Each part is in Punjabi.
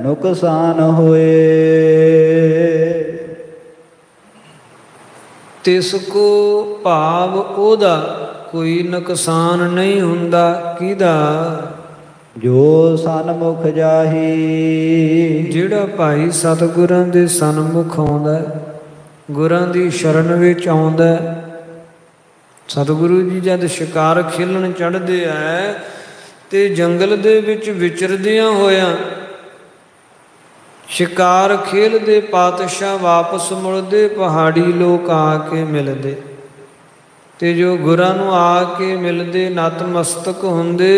ਨੁਕਸਾਨ ਹੋਏ। ਤਿਸ ਕੋ ਭਾਵ ਉਹਦਾ ਕੋਈ ਨੁਕਸਾਨ ਨਹੀਂ ਹੁੰਦਾ। ਕਿਹਦਾ? ਜੋ ਸਨਮੁਖ ਜਾਹੀ। ਜਿਹੜਾ ਭਾਈ ਸਤਿਗੁਰਾਂ ਦੇ ਸਨਮੁਖ ਆਉਂਦਾ, ਗੁਰਾਂ ਦੀ ਸ਼ਰਨ ਵਿੱਚ ਆਉਂਦਾ। ਸਤਿਗੁਰੂ ਜੀ ਜਦ ਸ਼ਿਕਾਰ ਖੇਲਣ ਚੜ੍ਹਦੇ ਹੈ ਤੇ ਜੰਗਲ ਦੇ ਵਿੱਚ ਵਿਚਰਦਿਆਂ ਹੋਇਆਂ ਸ਼ਿਕਾਰ ਖੇਲਦੇ ਪਾਤਸ਼ਾਹ ਵਾਪਸ ਮੁੜਦੇ, ਪਹਾੜੀ ਲੋਕ ਆ ਕੇ ਮਿਲਦੇ ਤੇ ਜੋ ਗੁਰਾਂ ਨੂੰ ਆ ਕੇ ਮਿਲਦੇ ਨਤਮਸਤਕ ਹੁੰਦੇ,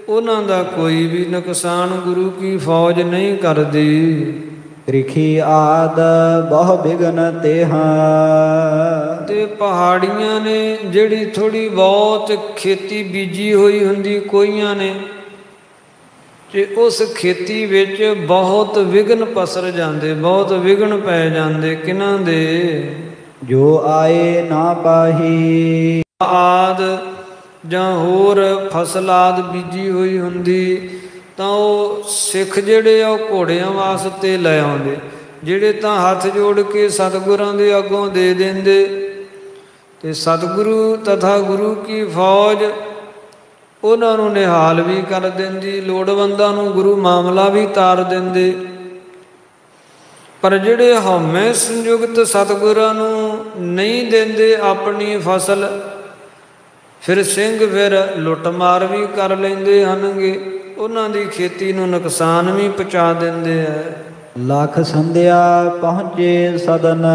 ਉਹਨਾਂ ਦਾ ਕੋਈ ਵੀ ਨੁਕਸਾਨ ਗੁਰੂ ਕੀ ਫੌਜ ਨਹੀਂ ਕਰਦੀ। ਰਿਖੀ ਆਦ ਬਹੁ ਬਿਗਨ ਤੇਹਾ। ਤੇ ਪਹਾੜੀਆਂ ਨੇ ਜਿਹੜੀ ਥੋੜ੍ਹੀ ਬਹੁਤ ਖੇਤੀ ਬੀਜੀ ਹੋਈ ਹੁੰਦੀ ਕੋਈਆਂ ਨੇ, ਤੇ ਉਸ ਖੇਤੀ ਵਿੱਚ ਬਹੁਤ ਵਿਘਨ ਪਸਰ ਜਾਂਦੇ, ਬਹੁਤ ਵਿਘਨ ਪੈ ਜਾਂਦੇ। ਕਿਹਨਾਂ ਦੇ? ਜੋ ਆਏ ਨਾ ਪਾਹੀ। ਆਦ ਜਾਂ ਹੋਰ ਫਸਲ ਆਦ ਬੀਜੀ ਹੋਈ ਹੁੰਦੀ ਤਾਂ ਉਹ ਸਿੱਖ ਜਿਹੜੇ ਆ ਉਹ ਘੋੜਿਆਂ ਵਾਸਤੇ ਲੈ ਆਉਂਦੇ, ਜਿਹੜੇ ਤਾਂ ਹੱਥ ਜੋੜ ਕੇ ਸਤਿਗੁਰਾਂ ਦੇ ਅੱਗੋਂ ਦੇ ਦਿੰਦੇ। ਤੇ ਸਤਿਗੁਰੂ ਤਥਾ ਗੁਰੂ ਕੀ ਫੌਜ ਉਹਨਾਂ ਨੂੰ ਨਿਹਾਲ ਵੀ ਕਰ ਦਿੰਦੀ, ਲੋੜਵੰਦਾਂ ਨੂੰ ਗੁਰੂ ਮਾਮਲਾ ਵੀ ਤਾਰ ਦਿੰਦੇ। ਪਰ ਜਿਹੜੇ ਹਉਮੈ ਸੰਯੁਕਤ ਸਤਿਗੁਰਾਂ ਨੂੰ ਨਹੀਂ ਦਿੰਦੇ ਆਪਣੀ ਫਸਲ, ਫਿਰ ਸਿੰਘ ਫਿਰ ਲੁੱਟ ਮਾਰ ਵੀ ਕਰ ਲੈਂਦੇ ਹਨਗੇ, ਉਹਨਾਂ ਦੀ ਖੇਤੀ ਨੂੰ ਨੁਕਸਾਨ ਵੀ ਪਹੁੰਚਾ ਦਿੰਦੇ ਹੈ। ਲੱਖ ਸੰਧਿਆ ਪਹੁੰਚੇ ਸਦਨ।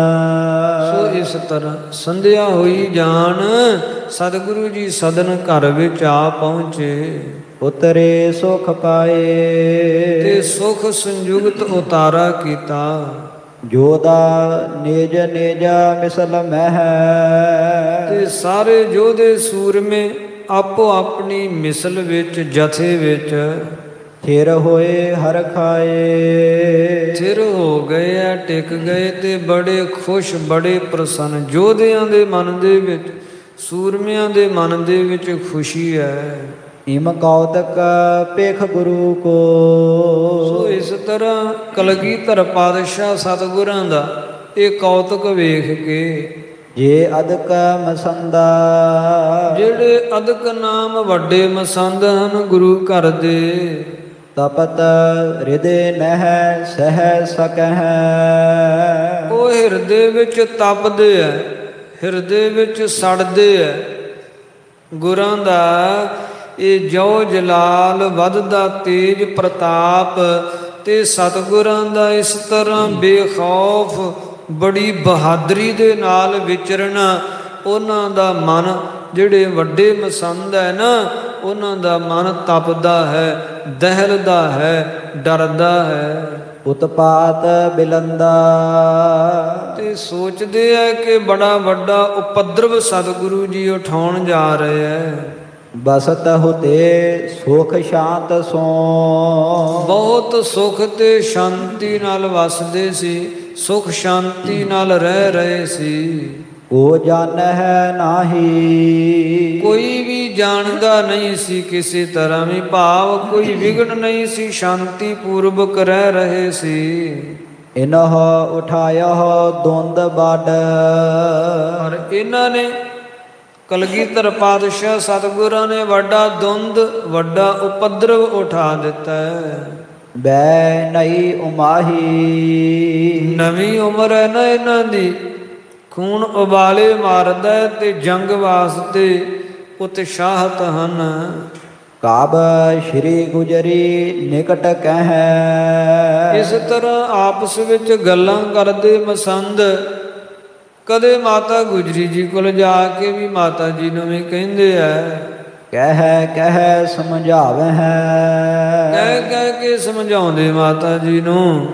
ਸੋ ਇਸ ਤਰ੍ਹਾਂ ਸੰਧਿਆ ਹੋਈ ਜਾਣ, ਸਤਿਗੁਰੂ ਜੀ ਸਦਨ ਘਰ ਵਿੱਚ ਆ ਪਹੁੰਚੇ। ਉਤਰੇ ਸੁਖ ਪਾਏ। ਤੇ ਸੁਖ ਸੰਯੁਗਤ ਉਤਾਰਾ ਕੀਤਾ। ਜੋਦਾ ਨਿਜ ਨਿਜ ਮਿਸਲ ਮਹਿ। ਤੇ ਸਾਰੇ ਯੋਧੇ ਸੂਰਮੇ ਆਪੋ ਆਪਣੀ ਮਿਸਲ ਵਿੱਚ, ਜਥੇ ਵਿੱਚ ਥਿਰ ਹੋਏ ਹਰ ਖਾਏ। ਥਿਰ ਹੋ ਗਏ ਆ, ਟਿਕ ਗਏ ਤੇ ਬੜੇ ਖੁਸ਼, ਬੜੇ ਪ੍ਰਸੰਨ। ਯੋਧਿਆਂ ਦੇ ਮਨ ਦੇ ਵਿੱਚ, ਸੂਰਮਿਆਂ ਦੇ ਮਨ ਦੇ ਵਿੱਚ ਖੁਸ਼ੀ ਹੈ। ਇਮ ਕੌਤਕ ਪੇਖ ਗੁਰੂ ਕੋ। ਸੋ ਇਸ ਤਰ੍ਹਾਂ ਕਲਗੀਧਰ ਪਾਤਸ਼ਾਹ ਸਤਿਗੁਰਾਂ ਦਾ ਇਹ ਕੌਤਕ ਵੇਖ ਕੇ, ਜੇ ਅਦਕ ਮਸੰਦਾ। ਜਿਹੜੇ ਅਦਕ ਨਾਮ ਵੱਡੇ ਮਸੰਦ ਹਨ ਗੁਰੂ ਘਰ ਦੇ, ਤਪਤ ਹਿਰਦੇ ਨਹਿ ਸਹਿ ਸਕਹਿ। ਉਹ ਹਿਰਦੇ ਵਿੱਚ ਤਪਦੇ ਹੈ, ਹਿਰਦੇ ਵਿੱਚ ਸੜਦੇ ਹੈ। ਗੁਰਾਂ ਦਾ ਇਹ ਜੋ ਜਲਾਲ ਵੱਧਦਾ ਤੇਜ ਪ੍ਰਤਾਪ, ਤੇ ਸਤਿਗੁਰਾਂ ਦਾ ਇਸ ਤਰ੍ਹਾਂ ਬੇਖੌਫ ਬੜੀ ਬਹਾਦਰੀ ਦੇ ਨਾਲ ਵਿਚਰਨਾ, ਉਹਨਾਂ ਦਾ ਮਨ ਜਿਹੜੇ ਵੱਡੇ ਮਸੰਦ ਹੈ ਨਾ, ਉਹਨਾਂ ਦਾ ਮਨ ਤਪਦਾ ਹੈ, ਦਹਿਲਦਾ ਹੈ, ਡਰਦਾ ਹੈ। ਉਤਪਾਤ ਬਿਲੰਦਾ। ਤੇ ਸੋਚਦੇ ਹੈ ਕਿ ਬੜਾ ਵੱਡਾ ਉਪਦਰਵ ਸਤਿਗੁਰੂ ਜੀ ਉਠਾਉਣ ਜਾ ਰਹੇ ਹੈ। ਬਸਤ ਹੁਤੇ ਸੁਖ ਸ਼ਾਂਤ ਸੋ। ਬਹੁਤ ਸੁਖ ਤੇ ਸ਼ਾਂਤੀ ਨਾਲ ਵਸਦੇ ਸੀ, ਸੁਖ ਸ਼ਾਂਤੀ ਨਾਲ ਰਹਿ ਰਹੇ ਸੀ। ਉਹ ਜਾਣ ਹੈ ਨਾਹੀ। ਕੋਈ ਵੀ ਜਾਣਦਾ ਨਹੀਂ ਸੀ ਕਿਸੇ ਤਰ੍ਹਾਂ ਵੀ, ਭਾਵ ਕੋਈ ਵਿਗੜ ਨਹੀਂ ਸੀ, ਸ਼ਾਂਤੀ ਪੂਰਵਕ ਰਹਿ ਰਹੇ ਸੀ। ਇਨਹ ਉਠਾਇਆ ਦੁੰਦ ਬੱਡ। ਪਰ ਇਹਨਾਂ ਨੇ ਕਲਗੀਧਰ ਪਾਤਸ਼ਾਹ ਸਤਿਗੁਰਾਂ ਨੇ ਵੱਡਾ ਦੁੰਦ, ਵੱਡਾ ਉਪਦਰਵ ਉਠਾ ਦਿੱਤਾ ਹੈ। ਬੈ ਨਈ ਉਮਾਹੀ। ਨਵੀਂ ਉਮਰ ਹੈ ਨਾ ਇਹਨਾਂ ਦੀ, ਖੂਨ ਉਬਾਲੇ ਮਾਰਦਾ ਤੇ ਜੰਗ ਵਾਸਤੇ ਉਤਸ਼ਾਹਤ ਹਨ। ਕਾਬ ਸ਼੍ਰੀ ਗੁਜਰੀ ਨਿਕਟ ਕਹਿ। ਇਸ ਤਰ੍ਹਾਂ ਆਪਸ ਵਿੱਚ ਗੱਲਾਂ ਕਰਦੇ ਮਸੰਦ ਕਦੇ ਮਾਤਾ ਗੁਜਰੀ ਜੀ ਕੋਲ ਜਾ ਕੇ ਵੀ ਮਾਤਾ ਜੀ ਨੂੰ ਵੀ ਕਹਿੰਦੇ ਆ, ਕਹਿ ਕਹਿ ਸਮਝਾਵੇ ਹੈ। ਕਹਿ ਕਹਿ ਕੇ ਸਮਝਾਉਂਦੇ ਮਾਤਾ ਜੀ ਨੂੰ।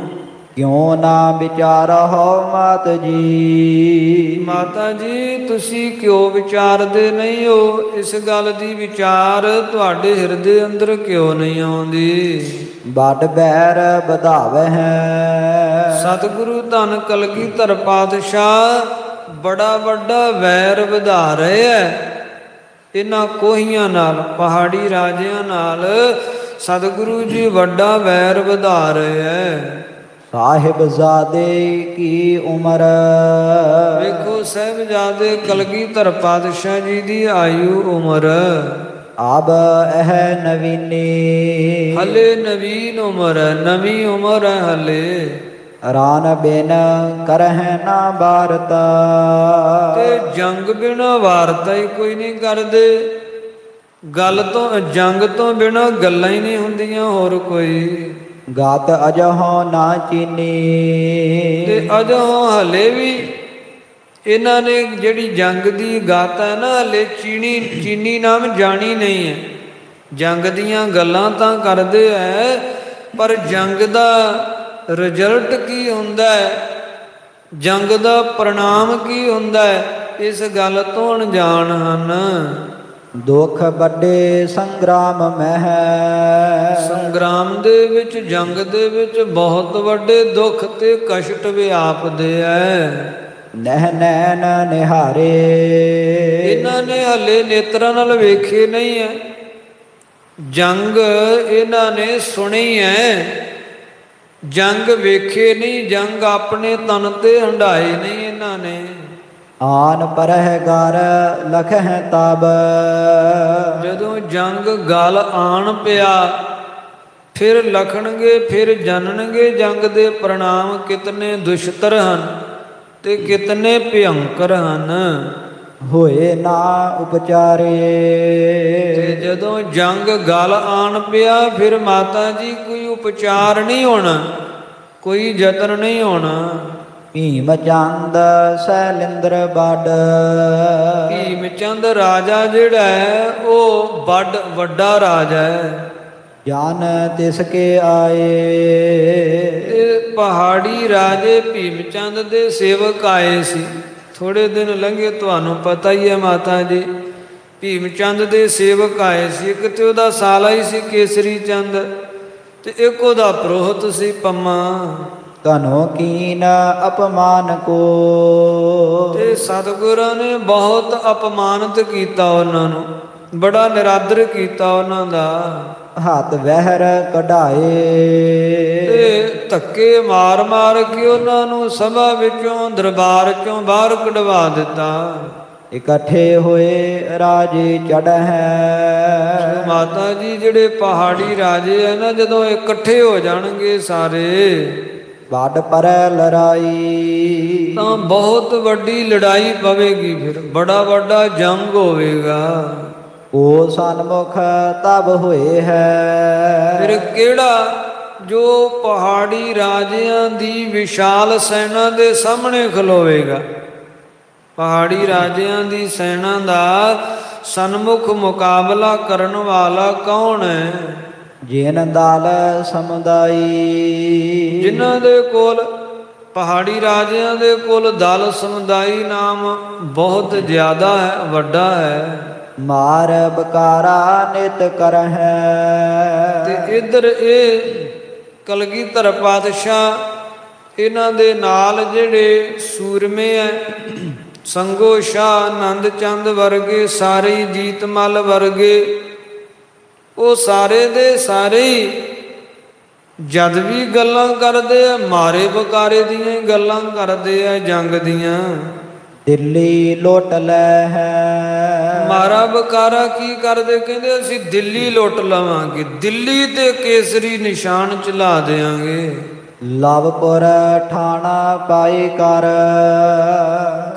ਕਿਉਂ ਨਾ ਵਿਚਾਰਹੁ ਮਾਤ ਜੀ। ਮਾਤਾ ਜੀ ਤੁਸੀਂ ਕਿਉਂ ਵਿਚਾਰਦੇ ਨਹੀਂ ਹੋ? ਇਸ ਗੱਲ ਦੀ ਵਿਚਾਰ ਤੁਹਾਡੇ ਹਿਰਦੇ ਅੰਦਰ ਕਿਉਂ ਨਹੀਂ ਆਉਂਦੀ? ਵੱਡ ਬੈਰ ਵਧਾਵੇ ਹੈ। ਸਤਿਗੁਰੂ ਧੰਨ ਕਲਗੀਧਰ ਪਾਤਸ਼ਾਹ ਬੜਾ ਵੱਡਾ ਵੈਰ ਵਧਾ ਰਹੇ ਹੈ ਇਹਨਾਂ ਕੋਹੀਆਂ ਨਾਲ, ਪਹਾੜੀ ਰਾਜਿਆਂ ਨਾਲ। ਸਤਿਗੁਰੂ ਜੀ ਵੱਡਾ ਵੈਰ ਵਧਾਰੇ ਹੈ। ਸਾਹਿਬਜ਼ਾਦੇ ਕੀ ਉਮਰ, ਵੇਖੋ ਸਾਹਿਬਜ਼ਾਦੇ ਕਲਗੀਧਰ ਪਾਤਸ਼ਾਹ ਜੀ ਦੀ ਆਯੂ ਉਮਰ ਅਬ ਇਹ ਨਵੀਨੀ, ਹਲੇ ਨਵੀਨ ਉਮਰ ਹੈ, ਨਵੀਂ ਉਮਰ ਹੈ ਹਲੇ। ਰਾਨ ਬਿਨ ਕਰਹਿ ਨਾ ਵਾਰਤਾ, ਤੇ ਜੰਗ ਬਿਨਾ ਵਾਰਤਾ ਹੀ ਕੋਈ ਨਹੀਂ ਕਰਦੇ। ਗੱਲ ਤੋਂ ਜੰਗ ਤੋਂ ਬਿਨਾ ਗੱਲਾਂ ਹੀ ਨਹੀਂ ਹੁੰਦੀਆਂ ਹੋਰ ਕੋਈ। ਗਾਤ ਅਜਹੁ ਨਾ ਚੀਨੀ, ਤੇ ਅਜਹੁ ਹਲੇ ਵੀ ਇਹਨਾਂ ਨੇ ਜਿਹੜੀ ਜੰਗ ਦੀ ਗਾਤ ਹੈ ਨਾ ਹਲੇ ਚੀਨੀ ਨਾਮ ਜਾਣੀ ਨਹੀਂ ਹੈ। ਜੰਗ ਦੀਆਂ ਗੱਲਾਂ ਤਾਂ ਕਰਦੇ ਐ ਪਰ ਜੰਗ ਦਾ ਰਿਜ਼ਲਟ ਕੀ ਹੁੰਦਾ ਹੈ, ਜੰਗ ਦਾ ਪ੍ਰਣਾਮ ਕੀ ਹੁੰਦਾ ਹੈ, ਇਸ ਗੱਲ ਤੋਂ ਅਣਜਾਣ ਹਨ। ਦੁਖ ਵੱਡੇ ਸੰਗਰਾਮ ਮਹਿ, ਸੰਗਰਾਮ ਦੇ ਵਿੱਚ ਜੰਗ ਦੇ ਵਿੱਚ ਬਹੁਤ ਵੱਡੇ ਦੁੱਖ ਤੇ ਕਸ਼ਟ ਵਿਆਪਦੇ ਐ। ਨਹਿ ਨੈਣ ਨਿਹਾਰੇ, ਇਹਨਾਂ ਨੇ ਹਲੇ ਨੇਤਰਾਂ ਨਾਲ ਵੇਖੇ ਨਹੀਂ ਹੈ। ਜੰਗ ਇਹਨਾਂ ਨੇ ਸੁਣੀ ਹੈ, ਜੰਗ ਵੇਖੇ ਨਹੀਂ, ਜੰਗ ਆਪਣੇ ਤਨ ਤੇ ਹੰਢਾਏ ਨਹੀਂ ਇਹਨਾਂ ਨੇ। ਆਨ ਪਰਹਿ ਗਰ ਲਖਹਿ ਤਬ, ਜਦੋਂ ਜੰਗ ਗਲ ਆਣ ਪਿਆ ਫਿਰ ਲਖਣਗੇ, ਫਿਰ ਜਾਣਨਗੇ ਜੰਗ ਦੇ ਪ੍ਰਣਾਮ ਕਿਤਨੇ ਦੁਸ਼ਤਰ ਹਨ ਤੇ ਕਿਤਨੇ ਭਿਅੰਕਰ ਹਨ। ਹੋਏ ਨਾ ਉਪਚਾਰੇ, ਤੇ ਜਦੋਂ ਜੰਗ ਗਲ ਆਣ ਪਿਆ ਫਿਰ ਮਾਤਾ ਜੀ ਕੋਈ ਉਪਚਾਰ ਨਹੀਂ ਹੋਣਾ, ਕੋਈ ਯਤਨ ਨਹੀਂ ਹੋਣਾ। ਭੀਮ ਚੰਦ ਸੈਲਿੰਦਰ ਬੜ, ਭੀਮ ਚੰਦ ਰਾਜਾ ਜਿਹੜਾ ਹੈ ਉਹ ਵੱਡਾ ਰਾਜਾ ਹੈ। ਜਾਨ ਤਿਸ ਕੇ ਆਏ, ਤੇ ਪਹਾੜੀ ਰਾਜੇ ਭੀਮ ਚੰਦ ਦੇ ਸੇਵਕ ਆਏ ਸੀ। ਥੋੜੇ ਦਿਨ ਲੰਘੇ, ਤੁਹਾਨੂੰ ਪਤਾ ਹੀ ਹੈ ਮਾਤਾ ਜੀ, ਭੀਮ ਚੰਦ ਦੇ ਸੇਵਕ ਆਏ ਸੀ। ਇੱਕ ਤੇ ਉਹਦਾ ਸਾਲਾ ਹੀ ਸੀ ਕੇਸਰੀ ਚੰਦ, ਤੇ ਇੱਕ ਉਹਦਾ ਪ੍ਰੋਹਤ ਸੀ ਪੰਮਾ। ਕਨੋ ਕੀਨ ਅਪਮਾਨ ਕੋ, ਤੇ ਸਤਿਗੁਰਾਂ ਨੇ ਬਹੁਤ ਅਪਮਾਨਿਤ ਕੀਤਾ ਉਹਨਾਂ ਨੂੰ, ਬੜਾ ਨਿਰਾਦਰ ਕੀਤਾ ਉਹਨਾਂ ਦਾ। ਹੱਥ ਵਹਿਰ ਕਢਾਏ, ਤੇ ਧੱਕੇ ਮਾਰ ਮਾਰ ਕੇ ਉਹਨਾਂ ਨੂੰ ਸਭਾ ਵਿੱਚੋਂ ਦਰਬਾਰ ਚੋਂ ਬਾਹਰ ਕਢਵਾ ਦਿੱਤਾ। ਇਕੱਠੇ ਹੋਏ ਰਾਜੇ ਚੜ੍ਹੈ, ਮਾਤਾ ਜੀ ਜਿਹੜੇ ਪਹਾੜੀ ਰਾਜੇ ਆ ਨਾ, ਜਦੋਂ ਇਕੱਠੇ ਹੋ ਜਾਣਗੇ ਸਾਰੇ ਵੱਡ ਪਰੈ ਲੜਾਈ, ਤਾਂ ਬਹੁਤ ਵੱਡੀ ਲੜਾਈ ਪਵੇਗੀ, ਫਿਰ ਬੜਾ ਵੱਡਾ ਜੰਗ ਹੋਵੇਗਾ। ਉਹ ਸਨਮੁਖ ਤਬ ਹੋਏ ਹੈ, ਫਿਰ ਕਿਹੜਾ ਜੋ ਪਹਾੜੀ ਰਾਜਿਆਂ ਦੀ ਵਿਸ਼ਾਲ ਸੈਨਾ ਦੇ ਸਾਹਮਣੇ ਖਲੋਵੇਗਾ। ਪਹਾੜੀ ਰਾਜਿਆਂ ਦੀ ਸੈਨਾ ਦਾ ਸਨਮੁਖ ਮੁਕਾਬਲਾ ਕਰਨ ਵਾਲਾ ਕੌਣ ਹੈ? ਜਿਨ ਦਲ ਸਮੁਦਾਈ, ਜਿਨ੍ਹਾਂ ਦੇ ਕੋਲ ਪਹਾੜੀ ਰਾਜਿਆਂ ਦੇ ਕੋਲ ਦਲ ਸਮੁਦਾਈ ਨਾਮ ਬਹੁਤ ਜ਼ਿਆਦਾ ਹੈ, ਵੱਡਾ ਹੈ। ਮਾਰ ਬਕਾਰਾ ਨਿਤ ਕਰਹਿ, ਤੇ ਇੱਧਰ ਇਹ ਕਲਗੀਧਰ ਪਾਤਸ਼ਾਹ ਇਹਨਾਂ ਦੇ ਨਾਲ ਜਿਹੜੇ ਸੂਰਮੇ ਐ, ਸੰਗੋ ਸ਼ਾਹ, ਆਨੰਦ ਚੰਦ ਵਰਗੇ, ਸਾਰੇ ਜੀਤ ਮਲ ਵਰਗੇ, ਉਹ ਸਾਰੇ ਦੇ ਸਾਰੇ ਜਦ ਵੀ ਗੱਲਾਂ ਕਰਦੇ ਆ ਮਾਰੇ ਬਕਾਰੇ ਦੀਆਂ ਹੀ ਗੱਲਾਂ ਕਰਦੇ ਆ, ਜੰਗ ਦੀਆਂ। ਦਿੱਲੀ ਲੁੱਟ ਲੈ ਹੈ, ਮਾਰਾ ਬਕਾਰਾ ਕੀ ਕਰਦੇ? ਕਹਿੰਦੇ ਅਸੀਂ ਦਿੱਲੀ ਲੁੱਟ ਲਵਾਂਗੇ, ਦਿੱਲੀ ਤੇ ਕੇਸਰੀ ਨਿਸ਼ਾਨ ਚਲਾ ਦੇਾਂਗੇ। ਲਵਪੁਰ ਠਾਣਾ ਪਾਈ ਕਰ,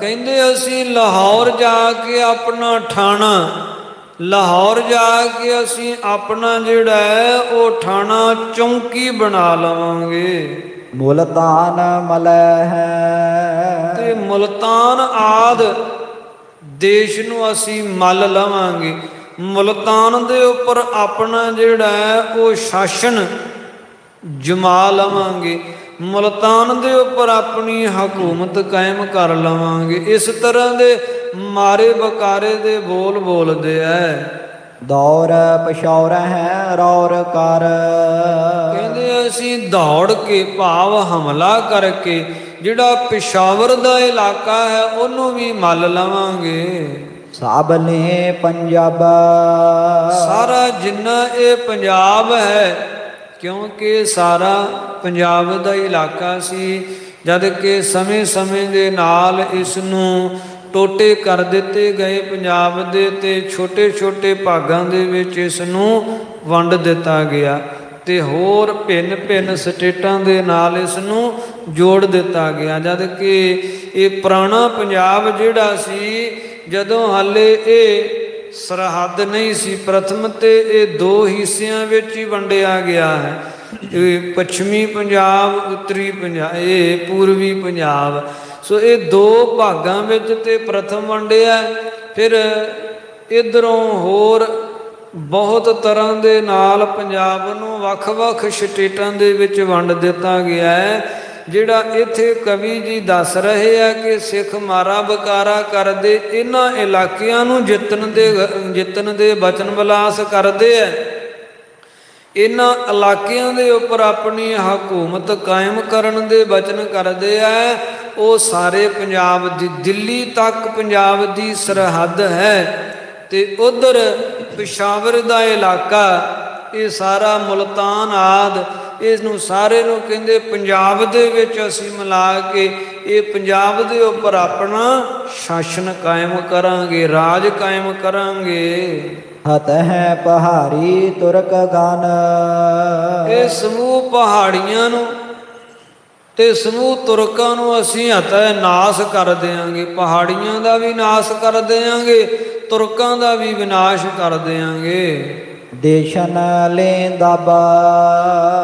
ਕਹਿੰਦੇ ਅਸੀਂ ਲਾਹੌਰ ਜਾ ਕੇ ਆਪਣਾ ਠਾਣਾ, ਲਾਹੌਰ ਜਾ ਕੇ ਅਸੀਂ ਆਪਣਾ ਜਿਹੜਾ ਹੈ ਉਹ ਠਾਣਾ ਚੌਂਕੀ ਬਣਾ ਲਵਾਂਗੇ। ਮੁਲਤਾਨ ਮਲੈ ਹੈ, ਤੇ ਮੁਲਤਾਨ ਆਦ ਦੇਸ਼ ਨੂੰ ਅਸੀਂ ਮੱਲ ਲਵਾਂਗੇ। ਮੁਲਤਾਨ ਦੇ ਉੱਪਰ ਆਪਣਾ ਜਿਹੜਾ ਹੈ ਉਹ ਸ਼ਾਸਨ ਜਮਾ ਲਵਾਂਗੇ, ਮੁਲਤਾਨ ਦੇ ਉੱਪਰ ਆਪਣੀ ਹਕੂਮਤ ਕਾਇਮ ਕਰ ਲਵਾਂਗੇ। ਇਸ ਤਰ੍ਹਾਂ ਦੇ ਮਾਰੇ ਬਕਾਰੇ ਦੇ ਬੋਲ ਬੋਲਦੇ ਐ। ਦੌੜ ਪਛੌਰ ਹੈ ਰੌਰ ਕਰ, ਕਹਿੰਦੇ ਅਸੀਂ ਦੌੜ ਕੇ ਭਾਵ ਹਮਲਾ ਕਰਕੇ ਜਿਹੜਾ ਪਿਸ਼ਾਵਰ ਦਾ ਇਲਾਕਾ ਹੈ ਉਹਨੂੰ ਵੀ ਮੱਲ ਲਵਾਂਗੇ। ਸਾਬਲੇ ਪੰਜਾਬਾ। ਸਾਰਾ ਜਿੰਨਾ ਇਹ ਪੰਜਾਬ ਹੈ, ਕਿਉਂਕਿ ਸਾਰਾ ਪੰਜਾਬ ਦਾ ਇਲਾਕਾ ਸੀ, ਜਦ ਕਿ ਸਮੇਂ-ਸਮੇਂ ਦੇ ਨਾਲ ਇਸ ਨੂੰ ਟੋਟੇ ਕਰ ਦਿੱਤੇ ਗਏ ਪੰਜਾਬ ਦੇ, ਤੇ ਛੋਟੇ-ਛੋਟੇ ਭਾਗਾਂ ਦੇ ਵਿੱਚ ਇਸ ਨੂੰ ਵੰਡ ਦਿੱਤਾ ਗਿਆ, ਤੇ ਹੋਰ ਭਿੰਨ-ਭਿੰਨ ਸਟੇਟਾਂ ਦੇ ਨਾਲ ਇਸ ਨੂੰ ਜੋੜ ਦਿੱਤਾ ਗਿਆ। ਜਦ ਕਿ ਇਹ ਪੁਰਾਣਾ ਪੰਜਾਬ ਜਿਹੜਾ ਸੀ, ਜਦੋਂ ਹਾਲੇ ਇਹ ਸਰਹੱਦ ਨਹੀਂ ਸੀ, ਪ੍ਰਥਮ ਤੇ ਇਹ ਦੋ ਹਿੱਸਿਆਂ ਵਿੱਚ ਹੀ ਵੰਡਿਆ ਗਿਆ ਹੈ, ਇਹ ਪੱਛਮੀ ਪੰਜਾਬ, ਉੱਤਰੀ ਪੰਜਾਬ, ਇਹ ਪੂਰਬੀ ਪੰਜਾਬ। ਸੋ ਇਹ ਦੋ ਭਾਗਾਂ ਵਿੱਚ ਤੇ ਪ੍ਰਥਮ ਵੰਡਿਆ, ਫਿਰ ਇੱਧਰੋਂ ਹੋਰ ਬਹੁਤ ਤਰ੍ਹਾਂ ਦੇ ਨਾਲ ਪੰਜਾਬ ਨੂੰ ਵੱਖ-ਵੱਖ ਸਟੇਟਾਂ ਦੇ ਵਿੱਚ ਵੰਡ ਦਿੱਤਾ ਗਿਆ ਹੈ। ਜਿਹੜਾ ਇੱਥੇ ਕਵੀ ਜੀ ਦੱਸ ਰਹੇ ਆ ਕਿ ਸਿੱਖ ਮਾਰਾ ਬਕਾਰਾ ਕਰਦੇ, ਇਹਨਾਂ ਇਲਾਕਿਆਂ ਨੂੰ ਜਿੱਤਣ ਦੇ ਬਚਨ ਵਿਲਾਸ ਕਰਦੇ ਆ, ਇਹਨਾਂ ਇਲਾਕਿਆਂ ਦੇ ਉੱਪਰ ਆਪਣੀ ਹਕੂਮਤ ਕਾਇਮ ਕਰਨ ਦੇ ਬਚਨ ਕਰਦੇ ਆ। ਉਹ ਸਾਰੇ ਪੰਜਾਬ ਦੀ, ਦਿੱਲੀ ਤੱਕ ਪੰਜਾਬ ਦੀ ਸਰਹੱਦ ਹੈ, ਤੇ ਉਧਰ ਪਿਸ਼ਾਵਰ ਦਾ ਇਲਾਕਾ, ਇਹ ਸਾਰਾ ਮੁਲਤਾਨ ਆਦਿ, ਇਸ ਨੂੰ ਸਾਰੇ ਨੂੰ ਕਹਿੰਦੇ ਪੰਜਾਬ ਦੇ ਵਿੱਚ ਅਸੀਂ ਮਿਲਾ ਕੇ ਇਹ ਪੰਜਾਬ ਦੇ ਉੱਪਰ ਆਪਣਾ ਸ਼ਾਸਨ ਕਾਇਮ ਕਰਾਂਗੇ, ਰਾਜ ਕਾਇਮ ਕਰਾਂਗੇ। ਹਤ ਹੈ ਪਹਾੜੀ ਤੁਰਕ ਗਨ। ਇਹ ਸਮੂਹ ਪਹਾੜੀਆਂ ਨੂੰ ਤੇ ਸਮੂਹ ਤੁਰਕਾਂ ਨੂੰ ਅਸੀਂ ਹਤਿ ਨਾਸ ਕਰ ਦਿਆਂਗੇ, ਪਹਾੜੀਆਂ ਦਾ ਵੀ ਨਾਸ ਕਰ ਦਿਆਂਗੇ, ਤੁਰਕਾਂ ਦਾ ਵੀ ਵਿਨਾਸ਼ ਕਰ ਦਿਆਂਗੇ। ਦੇਸ਼ਨ ਲੈਂਦਾਬਾ।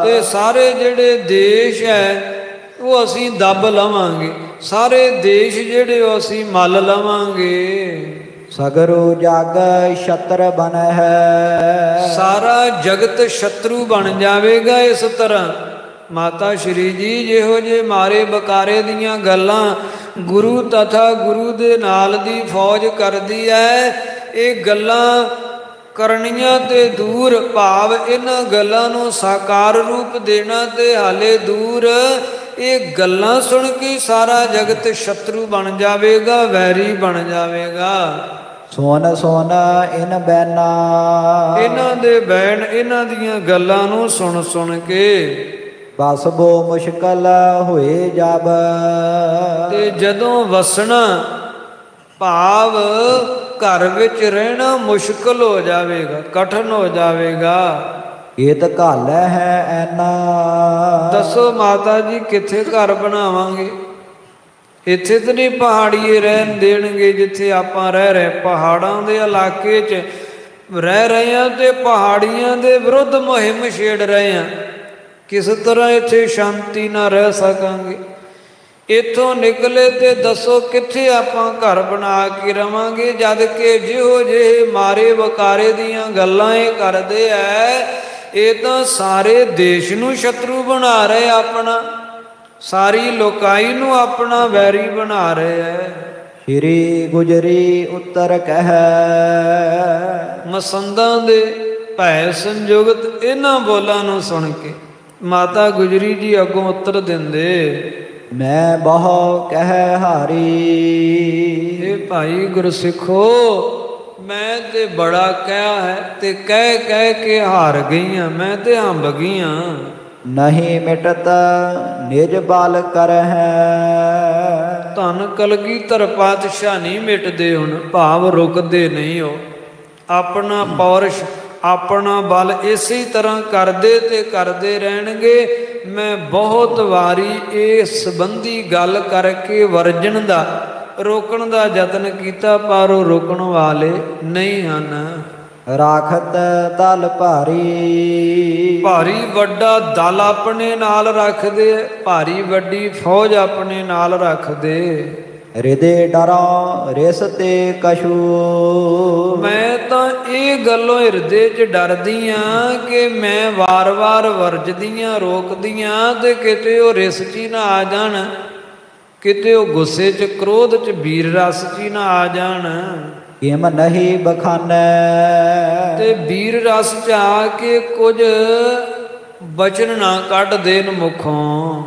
ਤੇ ਸਾਰੇ ਜਿਹੜੇ ਦੇਸ਼ ਹੈ ਉਹ ਅਸੀਂ ਦੱਬ ਲਵਾਂਗੇ, ਸਾਰੇ ਦੇਸ਼ ਜਿਹੜੇ ਉਹ ਅਸੀਂ ਮੱਲ ਲਵਾਂਗੇ। ਸਗਰੋ ਜਗ ਛਤਰ ਬਨ ਹੈ। ਸਾਰਾ ਜਗਤ ਸ਼ਤਰੂ ਬਣ ਜਾਵੇਗਾ। ਇਸ ਤਰ੍ਹਾਂ ਮਾਤਾ ਸ਼੍ਰੀ ਜੀ ਜਿਹੋ ਜਿਹੇ ਮਾਰੇ ਬਕਾਰੇ ਦੀਆਂ ਗੱਲਾਂ ਗੁਰੂ ਤਥਾ ਗੁਰੂ ਦੇ ਨਾਲ ਦੀ ਫੌਜ ਕਰਦੀ ਹੈ, ਇਹ ਗੱਲਾਂ ਕਰਨੀਆਂ ਤੇ ਦੂਰ, ਭਾਵ ਇਹਨਾਂ ਗੱਲਾਂ ਨੂੰ ਸਾਕਾਰ ਰੂਪ ਦੇਣਾ ਤੇ ਹਾਲੇ ਦੂਰ। ਇਹ ਗੱਲਾਂ ਸੁਣ ਕੇ ਸਾਰਾ ਜਗਤ ਸ਼ਤਰੂ ਬਣ ਜਾਵੇਗਾ, ਵੈਰੀ ਬਣ ਜਾਵੇਗਾ। ਸੋਨ ਸੋਨ ਇਨ ਬੈਨਾ। ਇਹਨਾਂ ਦੇ ਬੈਣ, ਇਹਨਾਂ ਦੀਆਂ ਗੱਲਾਂ ਨੂੰ ਸੁਣ ਸੁਣ ਕੇ ਬਸਬੋ ਮੁਸ਼ਕਲ ਹੋਏ ਜਬ। ਤੇ ਜਦੋਂ ਵਸਣਾ, ਭਾਵ ਘਰ ਵਿੱਚ ਰਹਿਣਾ ਮੁਸ਼ਕਲ ਹੋ ਜਾਵੇਗਾ, ਕਠਿਨ ਹੋ ਜਾਵੇਗਾ। ਇਹ ਤਾਂ ਘਾਲ ਹੈ ਐਨਾ। ਦੱਸੋ ਮਾਤਾ ਜੀ ਕਿੱਥੇ ਘਰ ਬਣਾਵਾਂਗੇ? ਇੱਥੇ ਤਾਂ ਨਹੀਂ ਪਹਾੜੀਏ ਰਹਿਣ ਦੇਣਗੇ ਜਿੱਥੇ ਆਪਾਂ ਰਹਿ ਰਹੇ। ਪਹਾੜਾਂ ਦੇ ਇਲਾਕੇ 'ਚ ਰਹਿ ਰਹੇ ਹਾਂ ਤੇ ਪਹਾੜੀਆਂ ਦੇ ਵਿਰੁੱਧ ਮੁਹਿੰਮ ਛੇੜ ਰਹੇ ਹਾਂ। ਕਿਸ ਤਰ੍ਹਾਂ ਇੱਥੇ ਸ਼ਾਂਤੀ ਨਾਲ ਰਹਿ ਸਕਾਂਗੇ? ਇੱਥੋਂ ਨਿਕਲੇ ਤੇ ਦੱਸੋ ਕਿੱਥੇ ਆਪਾਂ ਘਰ ਬਣਾ ਕੇ ਰਵਾਂਗੇ? ਜਦ ਕਿ ਜਿਹੋ ਜਿਹੇ ਮਾਰੇ ਵਕਾਰੇ ਦੀਆਂ ਗੱਲਾਂ ਇਹ ਕਰਦੇ ਐ, ਇਹ ਤਾਂ ਸਾਰੇ ਦੇਸ਼ ਨੂੰ ਸ਼ਤਰੂ ਬਣਾ ਰਹੇ, ਆਪਣਾ ਸਾਰੀ ਲੋਕਾਈ ਨੂੰ ਆਪਣਾ ਵੈਰੀ ਬਣਾ ਰਹੇ ਐ। ਸ਼੍ਰੀ ਗੁਜਰੀ ਉੱਤਰ ਕਹਿ। ਮਸੰਦਾਂ ਦੇ ਭੈ ਸੰਯੁਗਤ ਇਹਨਾਂ ਬੋਲਾਂ ਨੂੰ ਸੁਣ ਕੇ ਮਾਤਾ ਗੁਜਰੀ ਜੀ ਅੱਗੋਂ ਉੱਤਰ ਦਿੰਦੇ, ਮੈਂ ਬਹੁ ਕਹਿ ਹਾਰੀ। ਇਹ ਭਾਈ ਗੁਰਸਿੱਖੋ, ਮੈਂ ਤੇ ਬੜਾ ਕਿਹਾ ਹੈ ਤੇ ਕਹਿ ਕਹਿ ਕੇ ਹਾਰ ਗਈਆਂ, ਮੈਂ ਤੇ ਹੰਬ ਗਈਆਂ। ਨਹੀਂ ਮਿਟਤ ਨਿਜ ਬਲ ਕਰ ਹੈ। ਧੰਨ ਕਲਗੀਧਰ ਪਾਤਸ਼ਾਹ ਨਹੀਂ ਮਿਟਦੇ, ਹੁਣ ਭਾਵ ਰੁਕਦੇ ਨਹੀਂ ਹੋ। ਆਪਣਾ ਪੌਰਸ਼, ਆਪਣਾ ਬਲ ਇਸੇ ਤਰ੍ਹਾਂ ਕਰਦੇ ਤੇ ਕਰਦੇ ਰਹਿਣਗੇ। ਮੈਂ ਬਹੁਤ ਵਾਰੀ ਇਸ ਸੰਬੰਧੀ ਗੱਲ ਕਰਕੇ ਵਰਜਣ ਦਾ, ਰੋਕਣ ਦਾ ਯਤਨ ਕੀਤਾ, ਪਰ ਉਹ ਰੋਕਣ ਵਾਲੇ ਨਹੀਂ ਹਨ। ਰਾਖਤ ਦਲ ਭਾਰੀ। ਭਾਰੀ ਵੱਡਾ ਦਲ ਆਪਣੇ ਨਾਲ ਰੱਖਦੇ, ਭਾਰੀ ਵੱਡੀ ਫੌਜ ਆਪਣੇ ਨਾਲ ਰੱਖਦੇ। ਹਿਰਦੇ ਡਰਾਂ ਰਿਸ ਤੇ ਕਛੂ। ਮੈਂ ਤਾਂ ਇਹ ਗੱਲੋਂ ਹਿਰਦੇ 'ਚ ਡਰਦੀ ਆਂ ਕਿ ਮੈਂ ਵਾਰ-ਵਾਰ ਵਰਜਦੀਆਂ, ਰੋਕਦੀਆਂ ਤੇ ਕਿਤੇ ਉਹ ਰਿਸ 'ਚ ਹੀ ਨਾ ਆ ਜਾਣ, ਕਿਤੇ ਉਹ ਗੁੱਸੇ 'ਚ, ਕ੍ਰੋਧ 'ਚ, ਵੀਰ ਰਸ 'ਚ ਹੀ ਨਾ ਆ ਜਾਣ। ਕਿਮ ਨਹੀਂ ਬਖਾਨੈ। ਤੇ ਵੀਰ ਰਸ 'ਚ ਆ ਕੇ ਕੁਝ ਬਚਨ ਨਾ ਕੱਢ ਦੇਣ ਮੁਖੋਂ।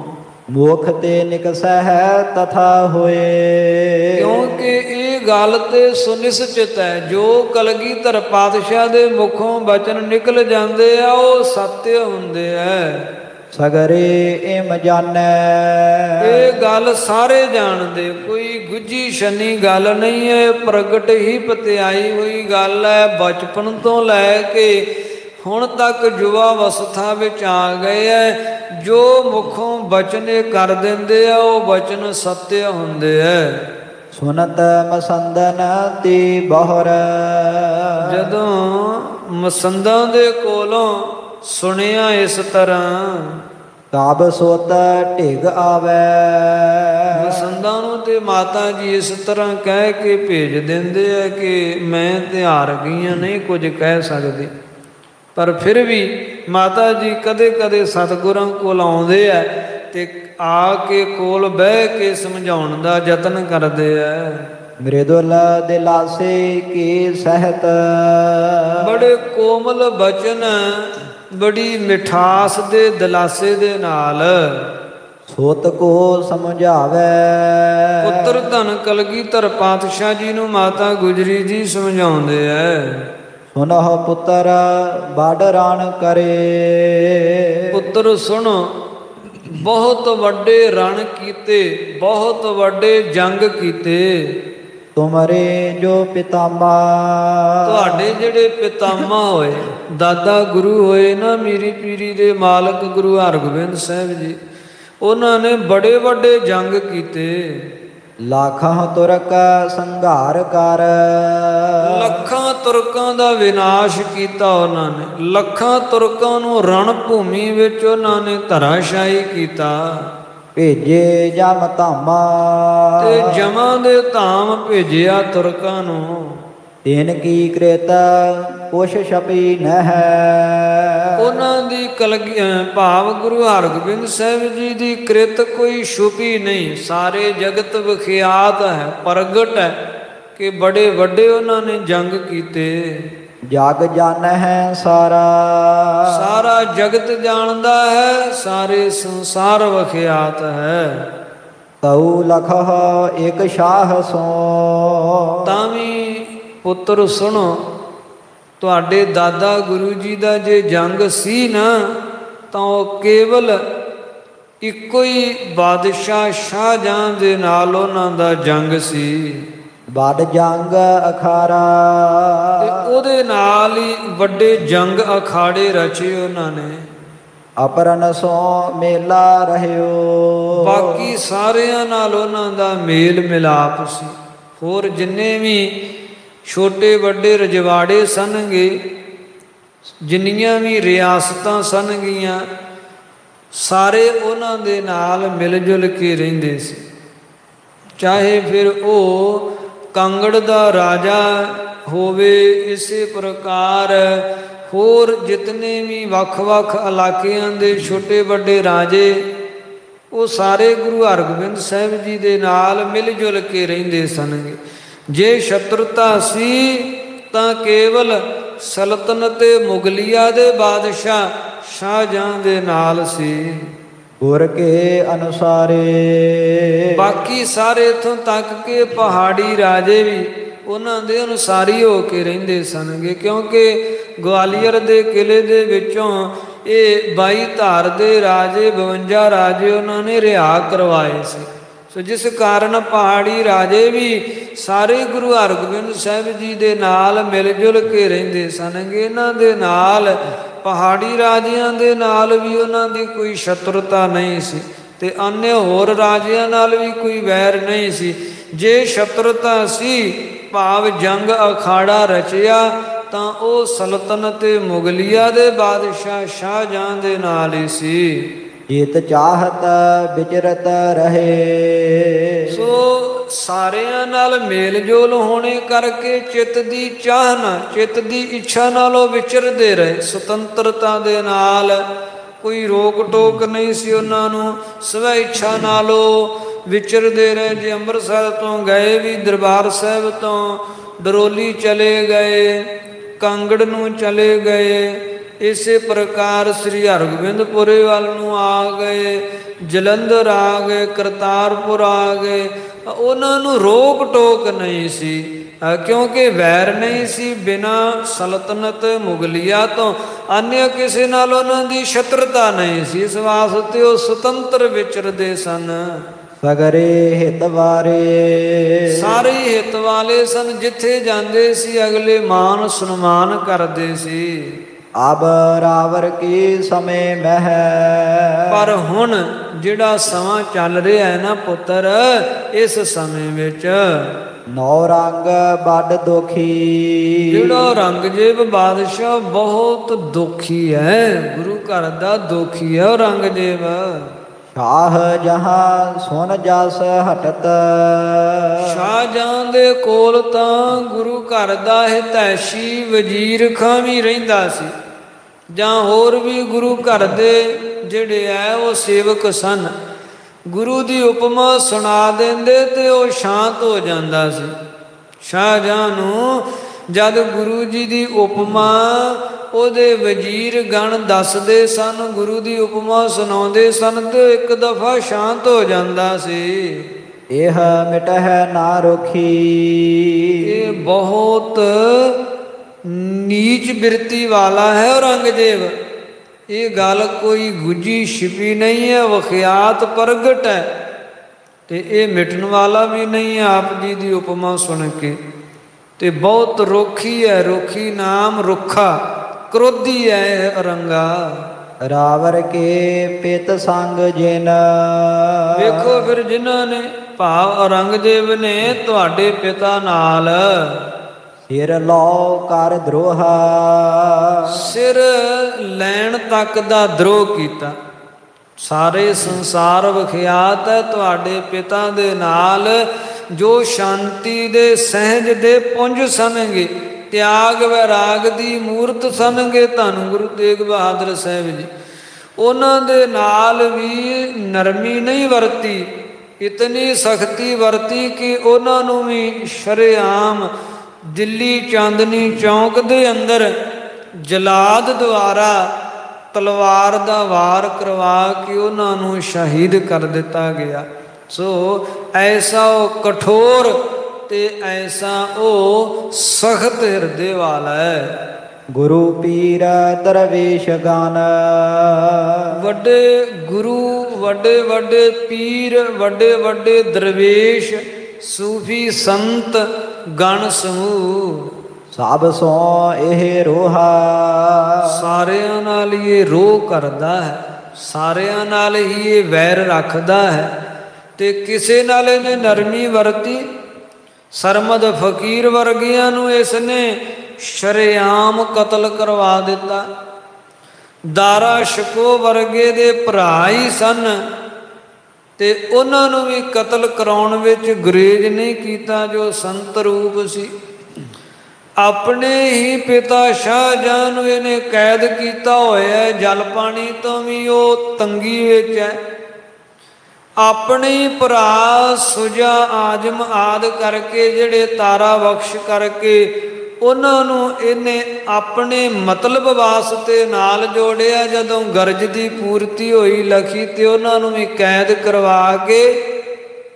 ਮੁਖ ਤੇ ਨਿਕਸੈ ਹੈ ਤਥਾ ਹੋਏ। ਕਿਉਂਕਿ ਇਹ ਗੱਲ ਤੇ ਸੁਨਿਸ਼ਚਿਤ ਹੈ। ਜੋ ਕਲਗੀਧਰ ਪਾਤਸ਼ਾਹ ਦੇ ਮੁਖੋਂ ਬਚਨ ਨਿਕਲ ਜਾਂਦੇ ਆ ਉਹ ਸੱਤਿ ਹੁੰਦੇ ਐ। ਸਗਰੇ ਇਮ ਜਾਣੈ, ਇਹ ਗੱਲ ਸਾਰੇ ਜਾਣਦੇ, ਕੋਈ ਗੁੱਝੀ ਛੰਨੀ ਗੱਲ ਨਹੀਂ ਹੈ, ਪ੍ਰਗਟ ਹੀ ਪਤਿਆਈ ਹੋਈ ਗੱਲ ਹੈ। ਬਚਪਨ ਤੋਂ ਲੈ ਕੇ ਹੁਣ ਤੱਕ ਯੁਵਾ ਅਵਸਥਾ ਵਿੱਚ ਆ ਗਏ ਐ। ਜੋ ਮੁਖੋਂ ਬਚਨ ਕਰ ਦਿੰਦੇ ਆ ਉਹ ਬਚਨ ਸੱਤਿ ਹੁੰਦੇ ਐ। ਸੁਨਤ ਮਸੰਦਨ ਤੇ ਬਹੁਰ, ਜਦੋਂ ਮਸੰਦਾਂ ਦੇ ਕੋਲੋਂ ਸੁਣਿਆ ਇਸ ਤਰ੍ਹਾਂ, ਕਾਬ ਸੋਤ ਢਿਗ ਆਵੈ। ਮਸੰਦਾਂ ਨੂੰ ਤੇ ਮਾਤਾ ਜੀ ਇਸ ਤਰ੍ਹਾਂ ਕਹਿ ਕੇ ਭੇਜ ਦਿੰਦੇ ਆ ਕਿ ਮੈਂ ਤੇ ਹਾਰ ਗਈਆਂ, ਨਹੀਂ ਕੁਝ ਕਹਿ ਸਕਦੀ। ਪਰ ਫਿਰ ਵੀ ਮਾਤਾ ਜੀ ਕਦੇ ਕਦੇ ਸਤਿਗੁਰਾਂ ਕੋਲ ਆਉਂਦੇ ਆ ਤੇ ਆ ਕੇ ਕੋਲ ਬਹਿ ਕੇ ਸਮਝਾਉਣ ਦਾ ਯਤਨ ਕਰਦੇ ਆ। ਮ੍ਰਿਦੁਲ ਦਿਲਾਸੇ ਕੀ ਸਹਿਤ, ਬੜੇ ਕੋਮਲ ਬਚਨ, ਬੜੀ ਮਿਠਾਸ ਦੇ ਦਿਲਾਸੇ ਦੇ ਨਾਲ ਸੋਤ ਕੋ ਸਮਝਾਵੇ। ਪੁੱਤਰ ਧੰਨ ਕਲਗੀਧਰ ਪਾਤਸ਼ਾਹ ਜੀ ਨੂੰ ਮਾਤਾ ਗੁਜਰੀ ਜੀ ਸਮਝਾਉਂਦੇ ਐ। ਸੁਨਹੁ ਪੁੱਤਰ ਬੜ ਰਣ ਕਰੇ, ਪੁੱਤਰ ਸੁਣੋ, ਬਹੁਤ ਵੱਡੇ ਰਣ ਕੀਤੇ, ਬਹੁਤ ਵੱਡੇ ਜੰਗ ਕੀਤੇ। ਤੁਮਰੇ ਜੋ ਪਿਤਾਮਾ, ਤੁਹਾਡੇ ਜਿਹੜੇ ਪਿਤਾਮਾ ਹੋਏ, ਦਾਦਾ ਗੁਰੂ ਹੋਏ ਨਾ, ਮੀਰੀ ਪੀਰੀ ਦੇ ਮਾਲਕ ਗੁਰੂ ਹਰਗੋਬਿੰਦ ਸਾਹਿਬ ਜੀ, ਉਹਨਾਂ ਨੇ ਬੜੇ ਵੱਡੇ ਜੰਗ ਕੀਤੇ। ਲੱਖਾਂ ਤੁਰਕ ਸੰਘਾਰ ਕਰ, ਲੱਖਾਂ ਤੁਰਕਾਂ ਦਾ ਵਿਨਾਸ਼ ਕੀਤਾ ਉਹਨਾਂ ਨੇ। ਲੱਖਾਂ ਤੁਰਕਾਂ ਨੂੰ ਰਣ ਭੂਮੀ ਵਿੱਚ ਉਹਨਾਂ ਨੇ ਧਰਾਸ਼ਾਹੀ ਕੀਤਾ। ਭੇਜੇ ਜਮ ਧਾਮਾ, ਤੇ ਜਮਾਂ ਦੇ ਧਾਮ ਭੇਜਿਆ ਤੁਰਕਾਂ ਨੂੰ। ਤਿਨ ਕੀ ਕ੍ਰਿਤ ਕੁਛ ਛਪੀ ਨਹਿ, ਉਹਨਾਂ ਦੀ ਭਾਵ ਗੁਰੂ ਹਰਗੋਬਿੰਦ ਸਾਹਿਬ ਜੀ ਦੀ ਕ੍ਰਿਤ ਕੋਈ ਛੁਪੀ ਨਹੀਂ, ਸਾਰੇ ਜਗਤ ਵਿਖਿਆਤ ਹੈ, ਪ੍ਰਗਟ ਹੈ ਕਿ ਬੜੇ ਵੱਡੇ ਉਹਨਾਂ ਨੇ ਜੰਗ ਕੀਤੇ। ਜਗ ਜਾਣੈ ਸਾਰਾ, ਸਾਰਾ ਜਗਤ ਜਾਣਦਾ ਹੈ, ਸਾਰੇ ਸੰਸਾਰ ਵਿਖਿਆਤ ਹੈ। ਤਉ ਲਖਹੁ ਇਕ ਸ਼ਾਹ ਸੋ, ਤਾਂ ਵੀ ਪੁੱਤਰ ਸੁਣੋ, ਤੁਹਾਡੇ ਦਾਦਾ ਗੁਰੂ ਜੀ ਦਾ ਜੇ ਜੰਗ ਸੀ ਨਾ, ਤਾਂ ਉਹ ਕੇਵਲ ਇੱਕੋ ਹੀ ਬਾਦਸ਼ਾਹ ਸ਼ਾਹਜਹਾਂ ਦੇ ਨਾਲ ਉਹਨਾਂ ਦਾ ਜੰਗ ਸੀ। ਵੱਡ ਜੰਗ ਅਖਾੜਾ, ਤੇ ਉਹਦੇ ਨਾਲ ਹੀ ਵੱਡੇ ਜੰਗ ਅਖਾੜੇ ਰਚੇ ਉਹਨਾਂ ਨੇ। ਅਪਰਨ ਸੋ ਮੇਲਾ ਰਹਿਓ, ਬਾਕੀ ਸਾਰਿਆਂ ਨਾਲ ਉਹਨਾਂ ਦਾ ਮੇਲ ਮਿਲਾਪ ਸੀ। ਹੋਰ ਜਿੰਨੇ ਵੀ ਛੋਟੇ ਵੱਡੇ ਰਜਵਾੜੇ ਸਨਗੇ, ਜਿੰਨੀਆਂ ਵੀ ਰਿਆਸਤਾਂ ਸਨਗੀਆਂ, ਸਾਰੇ ਉਹਨਾਂ ਦੇ ਨਾਲ ਮਿਲ ਜੁਲ ਕੇ ਰਹਿੰਦੇ ਸੀ। ਚਾਹੇ ਫਿਰ ਉਹ ਕਾਂਗੜ ਦਾ ਰਾਜਾ ਹੋਵੇ, ਇਸੇ ਪ੍ਰਕਾਰ ਹੋਰ ਜਿਤਨੇ ਵੀ ਵੱਖ-ਵੱਖ ਇਲਾਕਿਆਂ ਦੇ ਛੋਟੇ ਵੱਡੇ ਰਾਜੇ, ਉਹ ਸਾਰੇ ਗੁਰੂ ਹਰਗੋਬਿੰਦ ਸਾਹਿਬ ਜੀ ਦੇ ਨਾਲ ਮਿਲ ਜੁਲ ਕੇ ਰਹਿੰਦੇ ਸਨਗੇ। ਜੇ ਸ਼ਤਰੁਤਾ ਸੀ ਤਾਂ ਕੇਵਲ ਸਲਤਨਤ ਮੁਗਲਿਆ ਦੇ ਬਾਦਸ਼ਾਹ ਸ਼ਾਹਜਹਾਂ ਦੇ ਨਾਲ ਸੀ। ਗੁਰ ਕੇ ਅਨੁਸਾਰੇ, ਬਾਕੀ ਸਾਰੇ ਇੱਥੋਂ ਤੱਕ ਕਿ ਪਹਾੜੀ ਰਾਜੇ ਵੀ ਉਹਨਾਂ ਦੇ ਅਨੁਸਾਰੀ ਹੋ ਕੇ ਰਹਿੰਦੇ ਸਨਗੇ, ਕਿਉਂਕਿ ਗਵਾਲੀਅਰ ਦੇ ਕਿਲੇ ਦੇ ਵਿੱਚੋਂ ਇਹ 22 ਧਾਰ ਦੇ ਰਾਜੇ, 52 ਰਾਜੇ ਉਹਨਾਂ ਨੇ ਰਿਹਾ ਕਰਵਾਏ ਸੀ। ਸੋ ਜਿਸ ਕਾਰਨ ਪਹਾੜੀ ਰਾਜੇ ਵੀ ਸਾਰੇ ਗੁਰੂ ਹਰਗੋਬਿੰਦ ਸਾਹਿਬ ਜੀ ਦੇ ਨਾਲ ਮਿਲ ਜੁਲ ਕੇ ਰਹਿੰਦੇ ਸਨਗੇ। ਇਹਨਾਂ ਦੇ ਨਾਲ, ਪਹਾੜੀ ਰਾਜਿਆਂ ਦੇ ਨਾਲ ਵੀ ਉਹਨਾਂ ਦੀ ਕੋਈ ਸ਼ਤਰੁਤਾ ਨਹੀਂ ਸੀ, ਤੇ अन्य ਹੋਰ ਰਾਜਿਆਂ ਨਾਲ ਵੀ ਕੋਈ ਵੈਰ ਨਹੀਂ ਸੀ। ਜੇ ਸ਼ਤਰੁਤਾ ਸੀ, ਭਾਵ ਜੰਗ ਅਖਾੜਾ ਰਚਿਆ, ਤਾਂ ਉਹ ਸਲਤਨਤ ਮੁਗਲਿਆ ਦੇ ਬਾਦਸ਼ਾਹ ਸ਼ਾਹਜਹਾਂ ਦੇ ਨਾਲ ਹੀ ਸੀ। ਜਿਤ ਚਾਹਤ ਵਿਚਰਤ ਰਹੇ, ਸੋ ਸਾਰਿਆਂ ਨਾਲ ਮੇਲ ਜੋਲ ਹੋਣੇ ਕਰਕੇ ਚਿੱਤ ਦੀ ਚਾਹਨਾ, ਚਿੱਤ ਦੀ ਇੱਛਾ ਨਾਲ ਉਹ ਵਿਚਰਦੇ ਰਹੇ, ਸੁਤੰਤਰਤਾ ਦੇ ਨਾਲ। ਕੋਈ ਰੋਕ ਟੋਕ ਨਹੀਂ ਸੀ ਉਹਨਾਂ ਨੂੰ, ਸਵੈ ਇੱਛਾ ਨਾਲ ਉਹ ਵਿਚਰਦੇ ਰਹੇ। ਜੇ ਅੰਮ੍ਰਿਤਸਰ ਤੋਂ ਗਏ ਵੀ ਦਰਬਾਰ ਸਾਹਿਬ ਤੋਂ ਡਰੋਲੀ ਚਲੇ ਗਏ, ਕਾਂਗੜ ਨੂੰ ਚਲੇ ਗਏ, ਇਸੇ ਪ੍ਰਕਾਰ ਸ੍ਰੀ ਹਰਗੋਬਿੰਦਪੁਰੇ ਵੱਲ ਨੂੰ ਆ ਗਏ, ਜਲੰਧਰ ਆ ਗਏ, ਕਰਤਾਰਪੁਰ ਆ ਗਏ, ਉਹਨਾਂ ਨੂੰ ਰੋਕ ਟੋਕ ਨਹੀਂ ਸੀ, ਕਿਉਂਕਿ ਵੈਰ ਨਹੀਂ ਸੀ। ਬਿਨਾ ਸਲਤਨਤ ਮੁਗਲਿਆ ਤੋਂ ਅਨਿਆ ਕਿਸੇ ਨਾਲ ਉਹਨਾਂ ਦੀ ਸ਼ਤਰਤਾ ਨਹੀਂ ਸੀ। ਇਸ ਵਾਸਤੇ ਉਹ ਸੁਤੰਤਰ ਵਿਚਰਦੇ ਸਨ। ਸਗਰੇ ਹਿਤ ਵਾਰੇ, ਸਾਰੇ ਹਿਤ ਵਾਲੇ ਸਨ। ਜਿੱਥੇ ਜਾਂਦੇ ਸੀ ਅਗਲੇ ਮਾਨ ਸਨਮਾਨ ਕਰਦੇ ਸੀ। ਅਬ ਰਾਵਰ ਕੀ ਸਮੇਂ ਮਹਿ, ਪਰ ਹੁਣ ਜਿਹੜਾ ਸਮਾਂ ਚੱਲ ਰਿਹਾ ਹੈ ਨਾ ਪੁੱਤਰ, ਇਸ ਸਮੇਂ ਵਿੱਚ ਨੌ ਰੰਗ ਵੱਡ ਦੁਖੀ, ਜਿਹੜਾ ਔਰੰਗਜ਼ੇਬ ਬਾਦਸ਼ਾਹ ਬਹੁਤ ਦੁਖੀ ਹੈ, ਗੁਰੂ ਘਰ ਦਾ ਦੁਖੀ ਹੈ ਔਰੰਗਜ਼ੇਬ। ਸ਼ਾਹ ਜਹਾਂ ਸੁਨ ਜਸ ਹਟਤ, ਸ਼ਾਹਜਹਾਂ ਦੇ ਕੋਲ ਤਾਂ ਗੁਰੂ ਘਰ ਦਾ ਹਿਤੈਸ਼ੀ ਵਜ਼ੀਰ ਖਾਂ ਵੀ ਰਹਿੰਦਾ ਸੀ, ਜਾਂ ਹੋਰ ਵੀ ਗੁਰੂ ਘਰ ਦੇ ਜਿਹੜੇ ਹੈ ਉਹ ਸੇਵਕ ਸਨ। ਗੁਰੂ ਦੀ ਉਪਮਾ ਸੁਣਾ ਦਿੰਦੇ ਤੇ ਉਹ ਸ਼ਾਂਤ ਹੋ ਜਾਂਦਾ ਸੀ। ਸ਼ਾਹਜਹਾਂ ਨੂੰ ਜਦ ਗੁਰੂ ਜੀ ਦੀ ਉਪਮਾ ਉਹਦੇ ਵਜ਼ੀਰ ਗਣ ਦੱਸਦੇ ਸਨ, ਗੁਰੂ ਦੀ ਉਪਮਾ ਸੁਣਾਉਂਦੇ ਸਨ, ਤੇ ਇੱਕ ਦਫਾ ਸ਼ਾਂਤ ਹੋ ਜਾਂਦਾ ਸੀ। ਇਹ ਮਿਟਹਿ ਨਾ ਰੁਖੀ, ਇਹ ਬਹੁਤ ਨੀਚ ਬਿਰਤੀ ਵਾਲਾ ਹੈ ਔਰੰਗਜ਼ੇਬ। ਇਹ ਗੱਲ ਕੋਈ ਗੁੱਜੀ ਛਿਪੀ ਨਹੀਂ ਹੈ, ਵਖਿਆਤ ਪ੍ਰਗਟ ਹੈ, ਤੇ ਇਹ ਮਿਟਣ ਵਾਲਾ ਵੀ ਨਹੀਂ ਹੈ। ਆਪ ਜੀ ਦੀ ਉਪਮਾ ਸੁਣ ਕੇ ਤੇ ਬਹੁਤ ਰੁੱਖੀ ਹੈ। ਰੁੱਖੀ ਨਾਮ ਰੁੱਖਾ, ਕ੍ਰੋਧੀ ਹੈ ਔਰੰਗਾ। ਰਾਵਰ ਕੇ ਪਿਤ ਸੰਗ ਜਿਨ, ਵੇਖੋ ਫਿਰ ਜਿਨ੍ਹਾਂ ਨੇ, ਭਾਵ ਔਰੰਗਜ਼ੇਬ ਨੇ ਤੁਹਾਡੇ ਪਿਤਾ ਨਾਲ ਸਿਰ ਲਓ ਕਰ ਦਰੋਹਾ, ਸਿਰ ਲੈਣ ਤੱਕ ਦਾ ਦਰੋਹ ਕੀਤਾ। ਸਾਰੇ ਸੰਸਾਰ ਵਿਖਿਆਤ ਹੈ ਤੁਹਾਡੇ ਪਿਤਾ ਦੇ ਨਾਲ ਜੋ ਸ਼ਾਂਤੀ ਦੇ ਸਹਿਜ ਦੇ ਪੁੰਜ ਸਨਗੇ, ਤਿਆਗ ਵੈਰਾਗ ਦੀ ਮੂਰਤ ਸਨਗੇ ਧੰਨ ਗੁਰੂ ਤੇਗ ਬਹਾਦਰ ਸਾਹਿਬ ਜੀ। ਉਹਨਾਂ ਦੇ ਨਾਲ ਵੀ ਨਰਮੀ ਨਹੀਂ ਵਰਤੀ, ਇਤਨੀ ਸਖਤੀ ਵਰਤੀ ਕਿ ਉਹਨਾਂ ਨੂੰ ਵੀ ਸ਼ਰੇਆਮ ਦਿੱਲੀ ਚਾਂਦਨੀ ਚੌਂਕ ਦੇ ਅੰਦਰ ਜਲਾਦ ਦੁਆਰਾ ਤਲਵਾਰ ਦਾ ਵਾਰ ਕਰਵਾ ਕੇ ਉਹਨਾਂ ਨੂੰ ਸ਼ਹੀਦ ਕਰ ਦਿੱਤਾ ਗਿਆ। ਸੋ ਐਸਾ ਉਹ ਕਠੋਰ ਤੇ ਐਸਾ ਉਹ ਸਖਤ ਹਿਰਦੇ ਵਾਲਾ ਹੈ। ਗੁਰੂ ਪੀਰ ਦਰਵੇਸ਼ ਗਨ, ਵੱਡੇ ਗੁਰੂ, ਵੱਡੇ ਵੱਡੇ ਪੀਰ, ਵੱਡੇ ਵੱਡੇ ਦਰਵੇਸ਼, ਸੂਫੀ ਸੰਤ ਗਣ ਸਮੂਹ, ਸਭ ਸੋ ਇਹ ਰੋਹਾ, ਸਾਰਿਆਂ ਨਾਲ ਇਹ ਰੋਹ ਕਰਦਾ ਹੈ, ਸਾਰਿਆਂ ਨਾਲ ਹੀ ਇਹ ਵੈਰ ਰੱਖਦਾ ਹੈ, ਤੇ ਕਿਸੇ ਨਾਲ ਇਹਨੇ ਨਰਮੀ ਵਰਤੀ। ਸਰਮਦ ਫਕੀਰ ਵਰਗਿਆਂ ਨੂੰ ਇਸ ਨੇ ਸ਼ਰੇਆਮ ਕਤਲ ਕਰਵਾ ਦਿੱਤਾ। ਦਾਰਾ ਸ਼ਕੋ ਵਰਗੇ ਦੇ ਭਰਾ ਹੀ ਸਨ, ਤੇ ਉਹਨਾਂ ਨੂੰ ਵੀ ਕਤਲ ਕਰਾਉਣ ਵਿੱਚ ਗੁਰੇਜ਼ ਨਹੀਂ ਕੀਤਾ ਜੋ ਸੰਤ ਰੂਪ ਸੀ। ਆਪਣੇ ਹੀ ਪਿਤਾ ਸ਼ਾਹਜਹਾਂ ਨੂੰ ਇਹਨੇ ਕੈਦ ਕੀਤਾ ਹੋਇਆ, ਜਲ ਪਾਣੀ ਤੋਂ ਵੀ ਉਹ ਤੰਗੀ ਵਿੱਚ ਹੈ। ਆਪਣੇ ਭਰਾ ਸੁਜਾ ਆਜਮ ਆਦ ਕਰਕੇ ਜਿਹੜੇ ਤਾਰਾ ਬਖਸ਼ ਕਰਕੇ ਉਹਨਾਂ ਨੂੰ ਇਹਨੇ ਆਪਣੇ ਮਤਲਬ ਵਾਸਤੇ ਨਾਲ ਜੋੜਿਆ। ਜਦੋਂ ਗਰਜ ਦੀ ਪੂਰਤੀ ਹੋਈ ਲਖੀ ਤੇ ਉਹਨਾਂ ਨੂੰ ਵੀ ਕੈਦ ਕਰਵਾ ਕੇ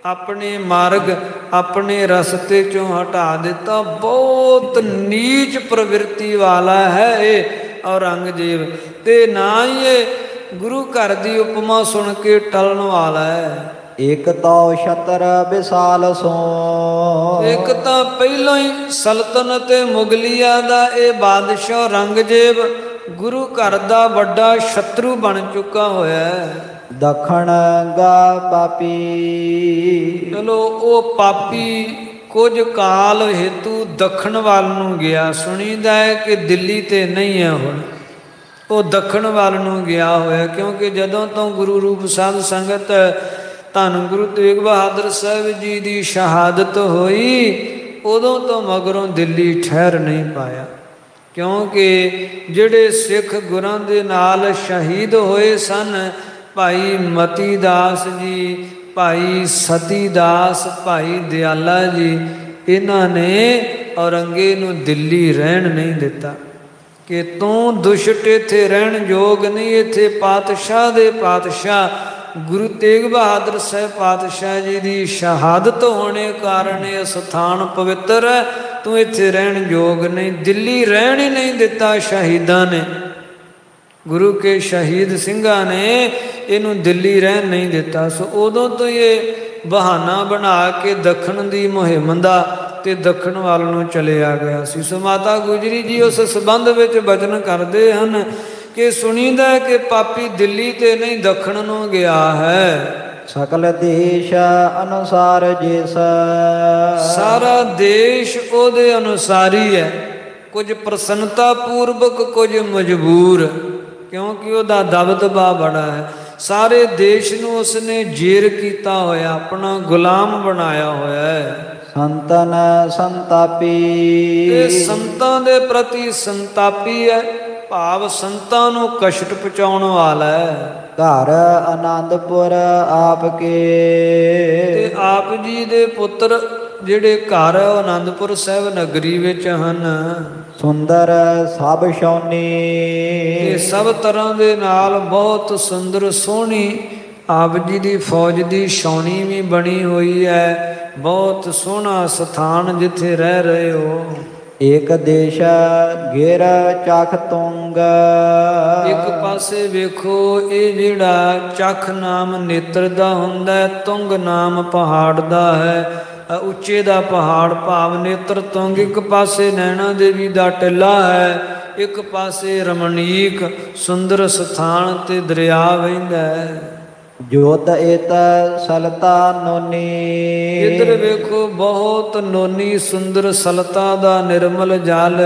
ਆਪਣੇ ਮਾਰਗ, ਆਪਣੇ ਰਸਤੇ ਚੋਂ ਹਟਾ ਦਿੱਤਾ। ਬਹੁਤ ਨੀਚ ਪ੍ਰਵਿਰਤੀ ਵਾਲਾ ਹੈ ਇਹ ਔਰੰਗਜ਼ੇਬ, ਤੇ ਨਾ ਹੀ ਇਹ ਗੁਰੂ ਘਰ ਦੀ ਉਪਮਾ ਸੁਣ ਕੇ ਟਲਣ ਵਾਲਾ ਹੈ। ਇੱਕ ਤਾਂ ਛਤਰ ਵਿਸਾਲ ਸੋ, ਇੱਕ ਤਾਂ ਪਹਿਲਾਂ ਹੀ ਸਲਤਨਤ ਮੁਗਲਿਆ ਦਾ ਇਹ ਬਾਦਸ਼ਾਹ ਔਰੰਗਜ਼ੇਬ ਗੁਰੂ ਘਰ ਦਾ ਵੱਡਾ ਸ਼ਤਰੂ ਬਣ ਚੁੱਕਾ ਹੋਇਆ ਹੈ। ਦੱਖਣ ਗਾ ਪਾਪੀ, ਚਲੋ ਉਹ ਪਾਪੀ ਕੁਝ ਕਾਲ ਹੇਤੂ ਦੱਖਣ ਵੱਲ ਨੂੰ ਗਿਆ। ਸੁਣੀਦਾ ਹੈ ਕਿ ਦਿੱਲੀ ਤੇ ਨਹੀਂ ਹੈ ਹੁਣ, ਉਹ ਦੱਖਣ ਵੱਲ ਨੂੰ ਗਿਆ ਹੋਇਆ, ਕਿਉਂਕਿ ਜਦੋਂ ਤੋਂ ਗੁਰੂ ਰੂਪ ਸਾਧ ਸੰਗਤ ਧੰਨ ਗੁਰੂ ਤੇਗ ਬਹਾਦਰ ਸਾਹਿਬ ਜੀ ਦੀ ਸ਼ਹਾਦਤ ਹੋਈ, ਉਦੋਂ ਤੋਂ ਮਗਰੋਂ ਦਿੱਲੀ ਠਹਿਰ ਨਹੀਂ ਪਾਇਆ। ਕਿਉਂਕਿ ਜਿਹੜੇ ਸਿੱਖ ਗੁਰਾਂ ਦੇ ਨਾਲ ਸ਼ਹੀਦ ਹੋਏ ਸਨ, ਭਾਈ ਮਤੀ ਦਾਸ ਜੀ, ਭਾਈ ਸਤੀ ਦਾਸ, ਭਾਈ ਦਿਆਲਾ ਜੀ, ਇਹਨਾਂ ਨੇ ਔਰੰਗੇ ਨੂੰ ਦਿੱਲੀ ਰਹਿਣ ਨਹੀਂ ਦਿੱਤਾ ਕਿ ਤੂੰ ਦੁਸ਼ਟ ਇੱਥੇ ਰਹਿਣ ਯੋਗ ਨਹੀਂ। ਇੱਥੇ ਪਾਤਸ਼ਾਹ ਦੇ ਪਾਤਸ਼ਾਹ ਗੁਰੂ ਤੇਗ ਬਹਾਦਰ ਸਾਹਿਬ ਪਾਤਸ਼ਾਹ ਜੀ ਦੀ ਸ਼ਹਾਦਤ ਹੋਣੇ ਕਾਰਨ ਇਹ ਸਥਾਨ ਪਵਿੱਤਰ ਹੈ। ਤੂੰ ਇੱਥੇ ਰਹਿਣ ਯੋਗ ਨਹੀਂ। ਦਿੱਲੀ ਰਹਿਣ ਹੀ ਨਹੀਂ ਦਿੱਤਾ ਸ਼ਹੀਦਾਂ ਨੇ, ਗੁਰੂ ਕੇ ਸ਼ਹੀਦ ਸਿੰਘਾਂ ਨੇ ਇਹਨੂੰ ਦਿੱਲੀ ਰਹਿਣ ਨਹੀਂ ਦਿੱਤਾ। ਸੋ ਉਦੋਂ ਤੋਂ ਇਹ ਬਹਾਨਾ ਬਣਾ ਕੇ ਦੱਖਣ ਦੀ ਮੁਹਿੰਮ ਦਾ ਤੇ ਦੱਖਣ ਵੱਲ ਨੂੰ ਚਲਿਆ ਗਿਆ ਸੀ। ਸੋ ਮਾਤਾ ਗੁਜਰੀ ਜੀ ਉਸ ਸੰਬੰਧ ਵਿੱਚ ਬਚਨ ਕਰਦੇ ਹਨ ਕਿ ਸੁਣੀਦਾ ਕਿ ਪਾਪੀ ਦਿੱਲੀ ਤੇ ਨਹੀਂ ਦੱਖਣ ਨੂੰ ਗਿਆ ਹੈ। ਸਕਲ ਦੇਸ਼ ਅਨੁਸਾਰ ਜਿਸ, ਸਾਰਾ ਦੇਸ਼ ਉਹਦੇ ਅਨੁਸਾਰੀ ਹੈ, ਕੁਝ ਪ੍ਰਸੰਨਤਾ ਪੂਰਵਕ, ਕੁਝ ਮਜਬੂਰ, ਕਿਉਂਕਿ ਉਹਦਾ ਦਬਦਬਾ ਬੜਾ ਹੈ। ਸਾਰੇ ਦੇਸ਼ ਨੂੰ ਉਸਨੇ ਜੇਰ ਕੀਤਾ ਹੋਇਆ, ਆਪਣਾ ਗੁਲਾਮ ਬਣਾਇਆ ਹੋਇਆ ਹੈ। ਸੰਤਨ ਸੰਤਾਪੀ, ਇਹ ਸੰਤਾਂ ਦੇ ਪ੍ਰਤੀ ਸੰਤਾਪੀ ਹੈ, ਭਾਵ ਸੰਤਾਂ ਨੂੰ ਕਸ਼ਟ ਪਹੁੰਚਾਉਣ ਵਾਲਾ ਹੈ। ਘਰ ਆਨੰਦਪੁਰ ਆਪ ਕੇ, ਤੇ ਆਪ ਜੀ ਦੇ ਪੁੱਤਰ ਜਿਹੜੇ ਘਰ ਆਨੰਦਪੁਰ ਸਾਹਿਬ ਨਗਰੀ ਵਿੱਚ ਹਨ, ਸੁੰਦਰ ਸਭ ਸ਼ੌਨੀ, ਇਹ ਸਭ ਤਰ੍ਹਾਂ ਦੇ ਨਾਲ ਬਹੁਤ ਸੁੰਦਰ ਸੋਹਣੀ ਆਪ ਜੀ ਦੀ ਫੌਜ ਦੀ ਛਾਉਣੀ ਵੀ ਬਣੀ ਹੋਈ ਹੈ। ਬਹੁਤ ਸੋਹਣਾ ਸਥਾਨ ਜਿੱਥੇ ਰਹਿ ਰਹੇ ਹੋ। ਇੱਕ ਦੇਸ਼ ਗਿਰ ਚਖ ਤੁੰਗ, ਇੱਕ ਪਾਸੇ ਵੇਖੋ ਇਹ ਜਿਹੜਾ ਚਖ ਨਾਮ ਨੇਤਰ ਦਾ ਹੁੰਦਾ, ਤੁੰਗ ਨਾਮ ਪਹਾੜ ਦਾ ਹੈ, ਉੱਚੇ ਦਾ ਪਹਾੜ ਭਾਵ ਨੇਤਰ ਤੁੰਗ। ਇੱਕ ਪਾਸੇ ਨੈਣਾ ਦੇਵੀ ਦਾ ਟਿੱਲਾ ਹੈ, ਇੱਕ ਪਾਸੇ ਰਮਣੀਕ ਸੁੰਦਰ ਸਥਾਨ ਤੇ ਦਰਿਆ ਵਹਿੰਦਾ ਹੈ। ਜੋਤ ਇਤ ਸਲਤਾ ਨੋਨੀ, ਇੱਧਰ ਵੇਖੋ ਬਹੁਤ ਨੋਨੀ ਸੁੰਦਰ ਸਲਤਾ ਦਾ ਨਿਰਮਲ ਜਲ,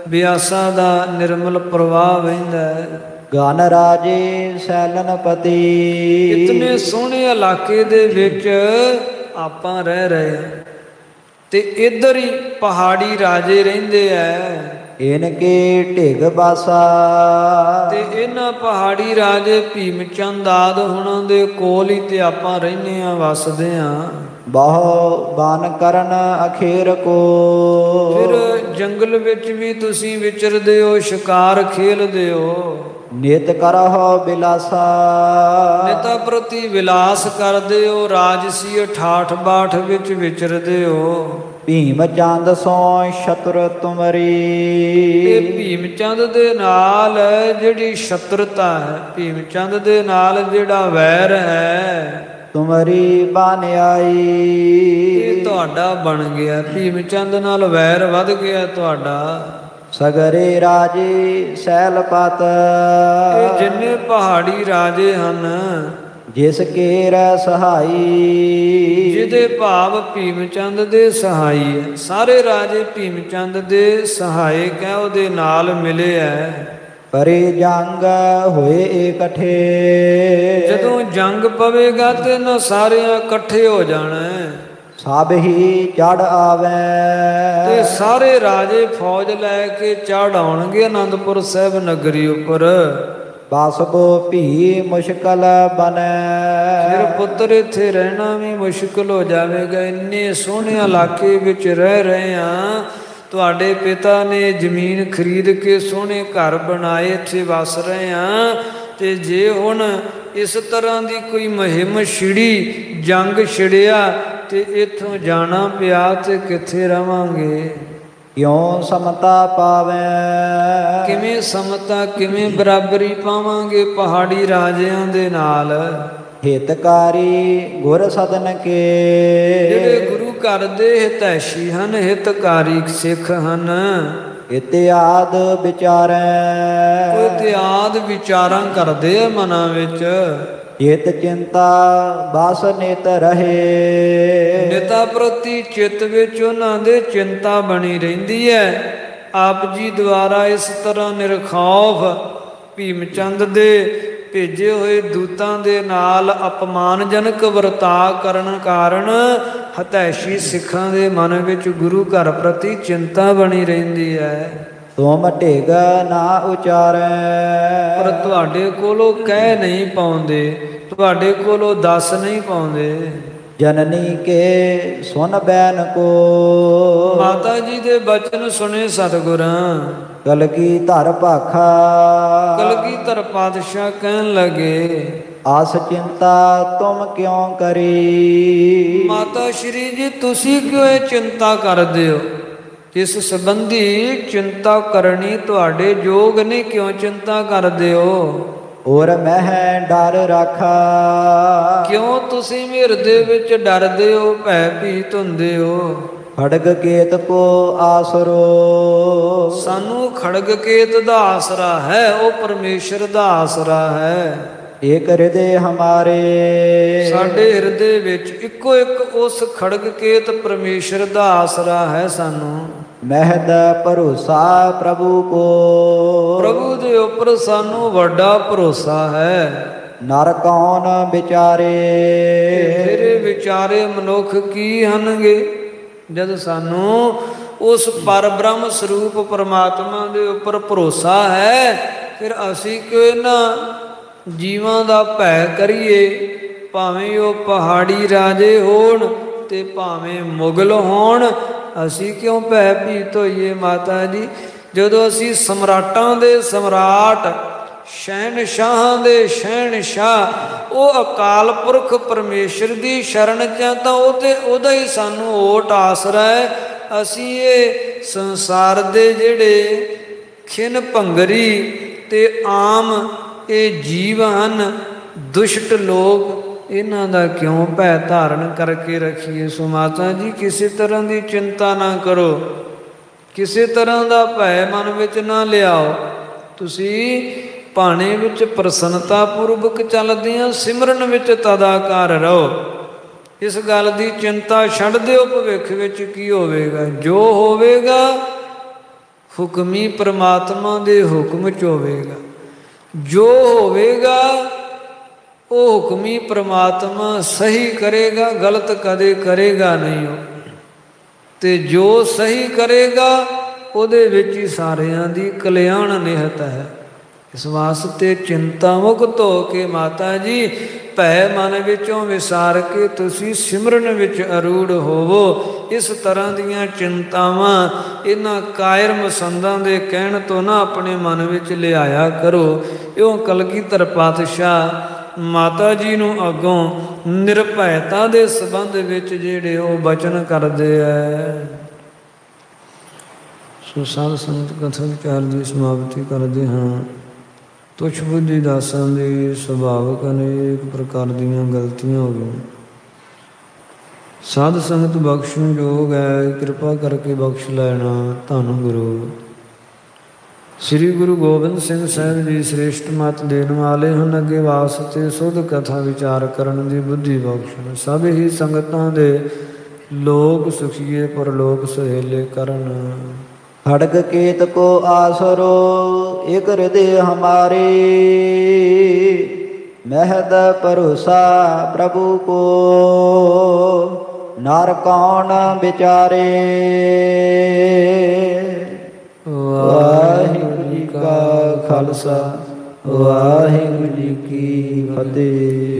ਬਿਆਸਾ ਦਾ ਨਿਰਮਲ ਪ੍ਰਵਾਹ ਵਹਿੰਦਾ ਹੈ। ਗਨ ਰਾਜੇ ਸੈਲਨਪਤੀ, ਇਤਨੇ ਸੋਹਣੇ ਇਲਾਕੇ ਦੇ ਵਿੱਚ ਆਪਾਂ ਰਹਿ ਰਹੇ ਹਾਂ ਤੇ ਇੱਧਰ ਹੀ ਪਹਾੜੀ ਰਾਜੇ ਰਹਿੰਦੇ ਐ। ਇਨਕੇ ਢਿਗ ਬਾਸਾ, ਤੇ ਇਹਨਾਂ ਪਹਾੜੀ ਰਾਜੇ ਭੀਮ ਚੰਦ ਆਦ ਹੁਣਾਂ ਦੇ ਕੋਲ ਹੀ ਤੇ ਆਪਾਂ ਰਹਿੰਦੇ ਆ, ਵਸਦੇ ਆ। ਬਹੁ ਬਨ ਕਰਨ ਅਖੇਰ ਕੋ, ਫਿਰ ਜੰਗਲ ਵਿੱਚ ਵੀ ਤੁਸੀਂ ਵਿਚਰਦੇ ਹੋ, ਸ਼ਿਕਾਰ ਖੇਲਦੇ ਹੋ। ਨਿਤ ਕਰਹੁ ਬਿਲਾਸਾ, ਨਿਤਾ ਪ੍ਰਤੀ ਵਿਲਾਸ ਕਰਦੇ ਹੋ, ਰਾਜਸੀ ਠਾਠ ਬਾਠ ਵਿੱਚ ਵਿਚਰਦੇ ਹੋ। ਭੀਮ ਚੰਦ ਸੋ ਸ਼ਤਰ ਤੁਮਰੀ, ਇਹ ਭੀਮ ਚੰਦ ਦੇ ਨਾਲ ਜਿਹੜੀ ਸ਼ਤਰਤਾ ਹੈ, ਭੀਮ ਚੰਦ ਦੇ ਨਾਲ ਜਿਹੜਾ ਵੈਰ ਹੈ, ਤੁਮਰੀ ਬਨ ਆਈ, ਇਹ ਤੁਹਾਡਾ ਬਣ ਗਿਆ। ਭੀਮ ਚੰਦ ਨਾਲ ਵੈਰ ਵੱਧ ਗਿਆ ਤੁਹਾਡਾ। ਸਗਰੇ ਰਾਜੇ ਸੈਲਪਤ, ਇਹ ਜਿੰਨੇ ਪਹਾੜੀ ਰਾਜੇ ਹਨ, ਜਿਸ ਕੇਰ ਸਹਾਈ, ਜਿਹਦੇ ਭਾਵ ਭੀਮ ਚੰਦ ਦੇ ਸਹਾਈ ਹੈ। ਸਾਰੇ ਰਾਜੇ ਭੀਮ ਚੰਦ ਦੇ ਸਹਾਇਕ ਹੈ, ਉਹਦੇ ਨਾਲ ਮਿਲੇ ਹੈ। ਪਰੇ ਜੰਗ ਹੋਏ ਇਕੱਠੇ, ਜਦੋਂ ਜੰਗ ਪਵੇਗਾ ਤੇ ਨਾ ਸਾਰਿਆਂ ਇਕੱਠੇ ਹੋ ਜਾਣਾ, ਸਭ ਹੀ ਚੜ ਆਵੇ, ਤੇ ਸਾਰੇ ਰਾਜੇ ਫੌਜ ਲੈ ਕੇ ਚੜ ਆਉਣਗੇ ਅਨੰਦਪੁਰ ਸਾਹਿਬ ਨਗਰੀ ਉੱਪਰ। ਬਸਬੋ ਭੀ ਮੁਸ਼ਕਲ ਬਨੈ, ਫਿਰ ਪੁੱਤਰ ਇੱਥੇ ਰਹਿਣਾ ਵੀ ਮੁਸ਼ਕਲ ਹੋ ਜਾਵੇਗਾ। ਇੰਨੇ ਸੋਹਣੇ ਇਲਾਕੇ ਵਿੱਚ ਰਹਿ ਰਹੇ ਹਾਂ, ਤੁਹਾਡੇ ਪਿਤਾ ਨੇ ਜ਼ਮੀਨ ਖਰੀਦ ਕੇ ਸੋਹਣੇ ਘਰ ਬਣਾਏ, ਇੱਥੇ ਵਸ ਰਹੇ ਹਾਂ। ਤੇ ਜੇ ਹੁਣ ਇਸ ਤਰ੍ਹਾਂ ਦੀ ਕੋਈ ਮੁਹਿੰਮ ਛਿੜੀ, ਜੰਗ ਛਿੜਿਆ ਤੇ ਇੱਥੋਂ ਜਾਣਾ ਪਿਆ ਤੇ ਕਿੱਥੇ ਰਵਾਂਗੇ? ਕਿਉਂ ਸਮਤਾ ਪਾਵੇ, ਕਿਵੇਂ ਸਮਤਾ, ਕਿਵੇਂ ਬਰਾਬਰੀ ਪਾਵਾਂਗੇ ਪਹਾੜੀ ਰਾਜਿਆਂ ਦੇ ਨਾਲ? ਹਿਤਕਾਰੀ ਗੁਰ ਸਦਨ ਕੇ, ਜਿਹੜੇ ਗੁਰੂ ਘਰ ਦੇ ਹਿਤੈਸ਼ੀ ਹਨ, ਹਿਤਕਾਰੀ ਸਿੱਖ ਹਨ। ਇਤਿਆਦ ਵਿਚਾਰੈ, ਉਹ ਇਤਿਆਦ ਵਿਚਾਰਾਂ ਕਰਦੇ ਆ ਮਨਾਂ ਵਿੱਚ। ਚਿਤ ਚਿੰਤਾ ਬਸ ਨਿਤ ਰਹੇ, ਨਿਤਾ ਪ੍ਰਤੀ ਚਿੱਤ ਵਿੱਚ ਉਹਨਾਂ ਦੇ ਚਿੰਤਾ ਬਣੀ ਰਹਿੰਦੀ ਹੈ। ਆਪ ਜੀ ਦੁਆਰਾ ਇਸ ਤਰ੍ਹਾਂ ਨਿਰਖੌਫ ਭੀਮ ਚੰਦ ਦੇ ਭੇਜੇ ਹੋਏ ਦੂਤਾਂ ਦੇ ਨਾਲ ਅਪਮਾਨਜਨਕ ਵਰਤਾਅ ਕਰਨ ਕਾਰਨ ਹਤੈਸ਼ੀ ਸਿੱਖਾਂ ਦੇ ਮਨ ਵਿੱਚ ਗੁਰੂ ਘਰ ਪ੍ਰਤੀ ਚਿੰਤਾ ਬਣੀ ਰਹਿੰਦੀ ਹੈ। ਤੁਮ ਢਿਗ ਨਾ ਉਚਾਰੈ, ਪਰ ਤੁਹਾਡੇ ਕੋਲੋਂ ਕਹਿ ਨਹੀਂ ਪਾਉਂਦੇ, ਤੁਹਾਡੇ ਕੋਲੋਂ ਦੱਸ ਨਹੀਂ ਪਾਉਂਦੇ। ਜਨਨੀ ਕੇ ਸੁਨ ਬੈਨ ਕੋ, ਮਾਤਾ ਜੀ ਦੇ ਬਚਨ ਸੁਣੇ ਸਤਿਗੁਰਾਂ। ਕਲਗੀ ਧਰ ਭਾਖਾ, ਕਲਗੀਧਰ ਪਾਤਸ਼ਾਹ ਕਹਿਣ ਲੱਗੇ, ਆਸ ਚਿੰਤਾ ਤੁਮ ਕਿਉ ਕਰੀ। ਮਾਤਾ ਸ਼੍ਰੀ ਜੀ ਤੁਸੀਂ ਕਿਉਂ ਇਹ ਚਿੰਤਾ ਕਰਦੇ ਹੋ? ਜਿਸ ਸੰਬੰਧੀ ਚਿੰਤਾ ਕਰਨੀ ਤੁਹਾਡੇ ਯੋਗ ਨੇ, ਕਿਉਂ ਚਿੰਤਾ ਕਰਦੇ ਹੋ? ਔਰ ਮਹਿ ਡਰ ਰਾਖਾ। ਕਿਉਂ ਤੁਸੀਂ ਹਿਰਦੇ ਵਿੱਚ ਡਰਦੇ ਹੋ, ਭੈ ਭੀਤ ਹੁੰਦੇ ਹੋ? ਖੜਗ ਕੇਤ ਕੋ ਆਸਰੋ। ਸਾਨੂੰ ਖੜਗ ਕੇਤ ਦਾ ਆਸਰਾ ਹੈ, ਉਹ ਪਰਮੇਸ਼ਰ ਦਾ ਆਸਰਾ ਹੈ। ਏਕ ਹਿਰਦੇ ਹਮਾਰੇ। ਸਾਡੇ ਹਿਰਦੇ ਵਿੱਚ ਇੱਕੋ ਇੱਕ ਉਸ ਖੜਗ ਕੇਤ ਪਰਮੇਸ਼ਰ ਦਾ ਆਸਰਾ ਹੈ ਸਾਨੂੰ। ਮਹਿਦ ਭਰੋਸਾ ਪ੍ਰਭੂ ਕੋ। ਪ੍ਰਭੂ ਦੇ ਉੱਪਰ ਸਾਨੂੰ ਵੱਡਾ ਭਰੋਸਾ ਹੈ। ਨਰ ਕੌਣ ਵਿਚਾਰੇ। ਤੇਰੇ ਵਿਚਾਰੇ ਮਨੁੱਖ ਕੀ ਹਨਗੇ? ਜਦ ਸਾਨੂੰ ਉਸ ਪਰ ਬ੍ਰਹਮ ਸਰੂਪ ਪਰਮਾਤਮਾ ਦੇ ਉੱਪਰ ਭਰੋਸਾ ਹੈ, ਫਿਰ ਅਸੀਂ ਕਿਉਂ ਇਹਨਾਂ ਜੀਵਾਂ ਦਾ ਭੈ ਕਰੀਏ? ਭਾਵੇਂ ਉਹ ਪਹਾੜੀ ਰਾਜੇ ਹੋਣ ਤੇ ਭਾਵੇਂ ਮੁਗਲ ਹੋਣ, ਅਸੀਂ ਕਿਉਂ ਭੈ ਭੀਤ ਹੋਈਏ? ਮਾਤਾ ਜੀ, ਜਦੋਂ ਅਸੀਂ ਸਮਰਾਟਾਂ ਦੇ ਸਮਰਾਟ, ਸ਼ਹਿਨਸ਼ਾਹਾਂ ਦੇ ਸ਼ਹਿਨਸ਼ਾਹ, ਉਹ ਅਕਾਲ ਪੁਰਖ ਪਰਮੇਸ਼ਰ ਦੀ ਸ਼ਰਨ 'ਚ ਆ, ਤਾਂ ਉਹਦਾ ਹੀ ਸਾਨੂੰ ਓਟ ਆਸਰਾ ਹੈ। ਅਸੀਂ ਇਹ ਸੰਸਾਰ ਦੇ ਜਿਹੜੇ ਖਿਨ ਭੰਗਰੀ ਤੇ ਆਮ ਇਹ ਜੀਵ ਹਨ, ਦੁਸ਼ਟ ਲੋਕ, ਇਹਨਾਂ ਦਾ ਕਿਉਂ ਭੈ ਧਾਰਨ ਕਰਕੇ ਰੱਖੀਏ? ਸੋ ਮਾਤਾ ਜੀ, ਕਿਸੇ ਤਰ੍ਹਾਂ ਦੀ ਚਿੰਤਾ ਨਾ ਕਰੋ, ਕਿਸੇ ਤਰ੍ਹਾਂ ਦਾ ਭੈ ਮਨ ਵਿੱਚ ਨਾ ਲਿਆਓ। ਤੁਸੀਂ ਭਾਣੇ ਵਿੱਚ ਪ੍ਰਸੰਨਤਾ ਪੂਰਵਕ ਚੱਲਦਿਆਂ ਸਿਮਰਨ ਵਿੱਚ ਤਦਾਕਾਰ ਰਹੋ। ਇਸ ਗੱਲ ਦੀ ਚਿੰਤਾ ਛੱਡ ਦਿਓ, ਭਵਿੱਖ ਵਿੱਚ ਕੀ ਹੋਵੇਗਾ? ਜੋ ਹੋਵੇਗਾ ਹੁਕਮੀ ਪ੍ਰਮਾਤਮਾ ਦੇ ਹੁਕਮ 'ਚ ਹੋਵੇਗਾ। ਜੋ ਹੋਵੇਗਾ ਉਹ ਹੁਕਮੀ ਪ੍ਰਮਾਤਮਾ ਸਹੀ ਕਰੇਗਾ, ਗਲਤ ਕਦੇ ਕਰੇਗਾ ਨਹੀਂ। ਤੇ ਜੋ ਸਹੀ ਕਰੇਗਾ ਉਹਦੇ ਵਿੱਚ ਹੀ ਸਾਰਿਆਂ ਦੀ ਕਲਿਆਣ ਨਿਹਤ ਹੈ। ਇਸ ਵਾਸਤੇ ਚਿੰਤਾ ਮੁਕਤ ਹੋ ਕੇ ਮਾਤਾ ਜੀ, ਭੈ ਮਨ ਵਿੱਚੋਂ ਵਿਸਾਰ ਕੇ ਤੁਸੀਂ ਸਿਮਰਨ ਵਿੱਚ ਅਰੂੜ ਹੋਵੋ। ਇਸ ਤਰ੍ਹਾਂ ਦੀਆਂ ਚਿੰਤਾਵਾਂ ਇਹਨਾਂ ਕਾਇਰ ਮਸੰਦਾਂ ਦੇ ਕਹਿਣ ਤੋਂ ਨਾ ਆਪਣੇ ਮਨ ਵਿੱਚ ਲਿਆਇਆ ਕਰੋ। ਇਉਂ ਕਲਗੀਧਰ ਪਾਤਸ਼ਾਹ ਮਾਤਾ ਜੀ ਨੂੰ ਅੱਗੋਂ ਨਿਰਭੈਤਾ ਦੇ ਸੰਬੰਧ ਵਿੱਚ ਜਿਹੜੇ ਉਹ ਬਚਨ ਕਰਦੇ ਹੈ। ਸੋ ਸਾਧ ਸੰਗਤ ਕਥਾ ਵਿਚਾਰ ਦੀ ਸਮਾਪਤੀ ਕਰਦੇ ਹਾਂ। ਤੁਛ ਬੁੱਧੀ ਦਾਸਾਂ ਦੇ ਸੁਭਾਵਕ ਅਨੇਕ ਪ੍ਰਕਾਰ ਦੀਆਂ ਗਲਤੀਆਂ ਹੋ ਗਈਆਂ। ਸਾਧ ਸੰਗਤ ਬਖਸ਼ਣ ਯੋਗ ਹੈ, ਕਿਰਪਾ ਕਰਕੇ ਬਖਸ਼ ਲੈਣਾ। ਧੰਨ ਗੁਰੂ ਸ੍ਰੀ ਗੁਰੂ ਗੋਬਿੰਦ ਸਿੰਘ ਸਾਹਿਬ ਜੀ ਸ੍ਰੇਸ਼ਟ ਮਤ ਦੇਣ ਵਾਲੇ ਹਨ। ਅੱਗੇ ਵਾਸਤੇ ਸੁਧ ਕਥਾ ਵਿਚਾਰ ਕਰਨ ਦੀ ਬੁੱਧੀ ਬਖਸ਼ਣ। ਸਭ ਹੀ ਸੰਗਤਾਂ ਦੇ ਲੋਕ ਸੁਖੀਏ, ਪਰਲੋਕ ਸੁਹੇਲੇ ਕਰਨ। खड़ग केत को आसरो एक हृदय हमारे। महद भरोसा प्रभु को नर कौन विचारे। वाहिगुरु जी का खालसा वाहिगुरु जी की फतेह।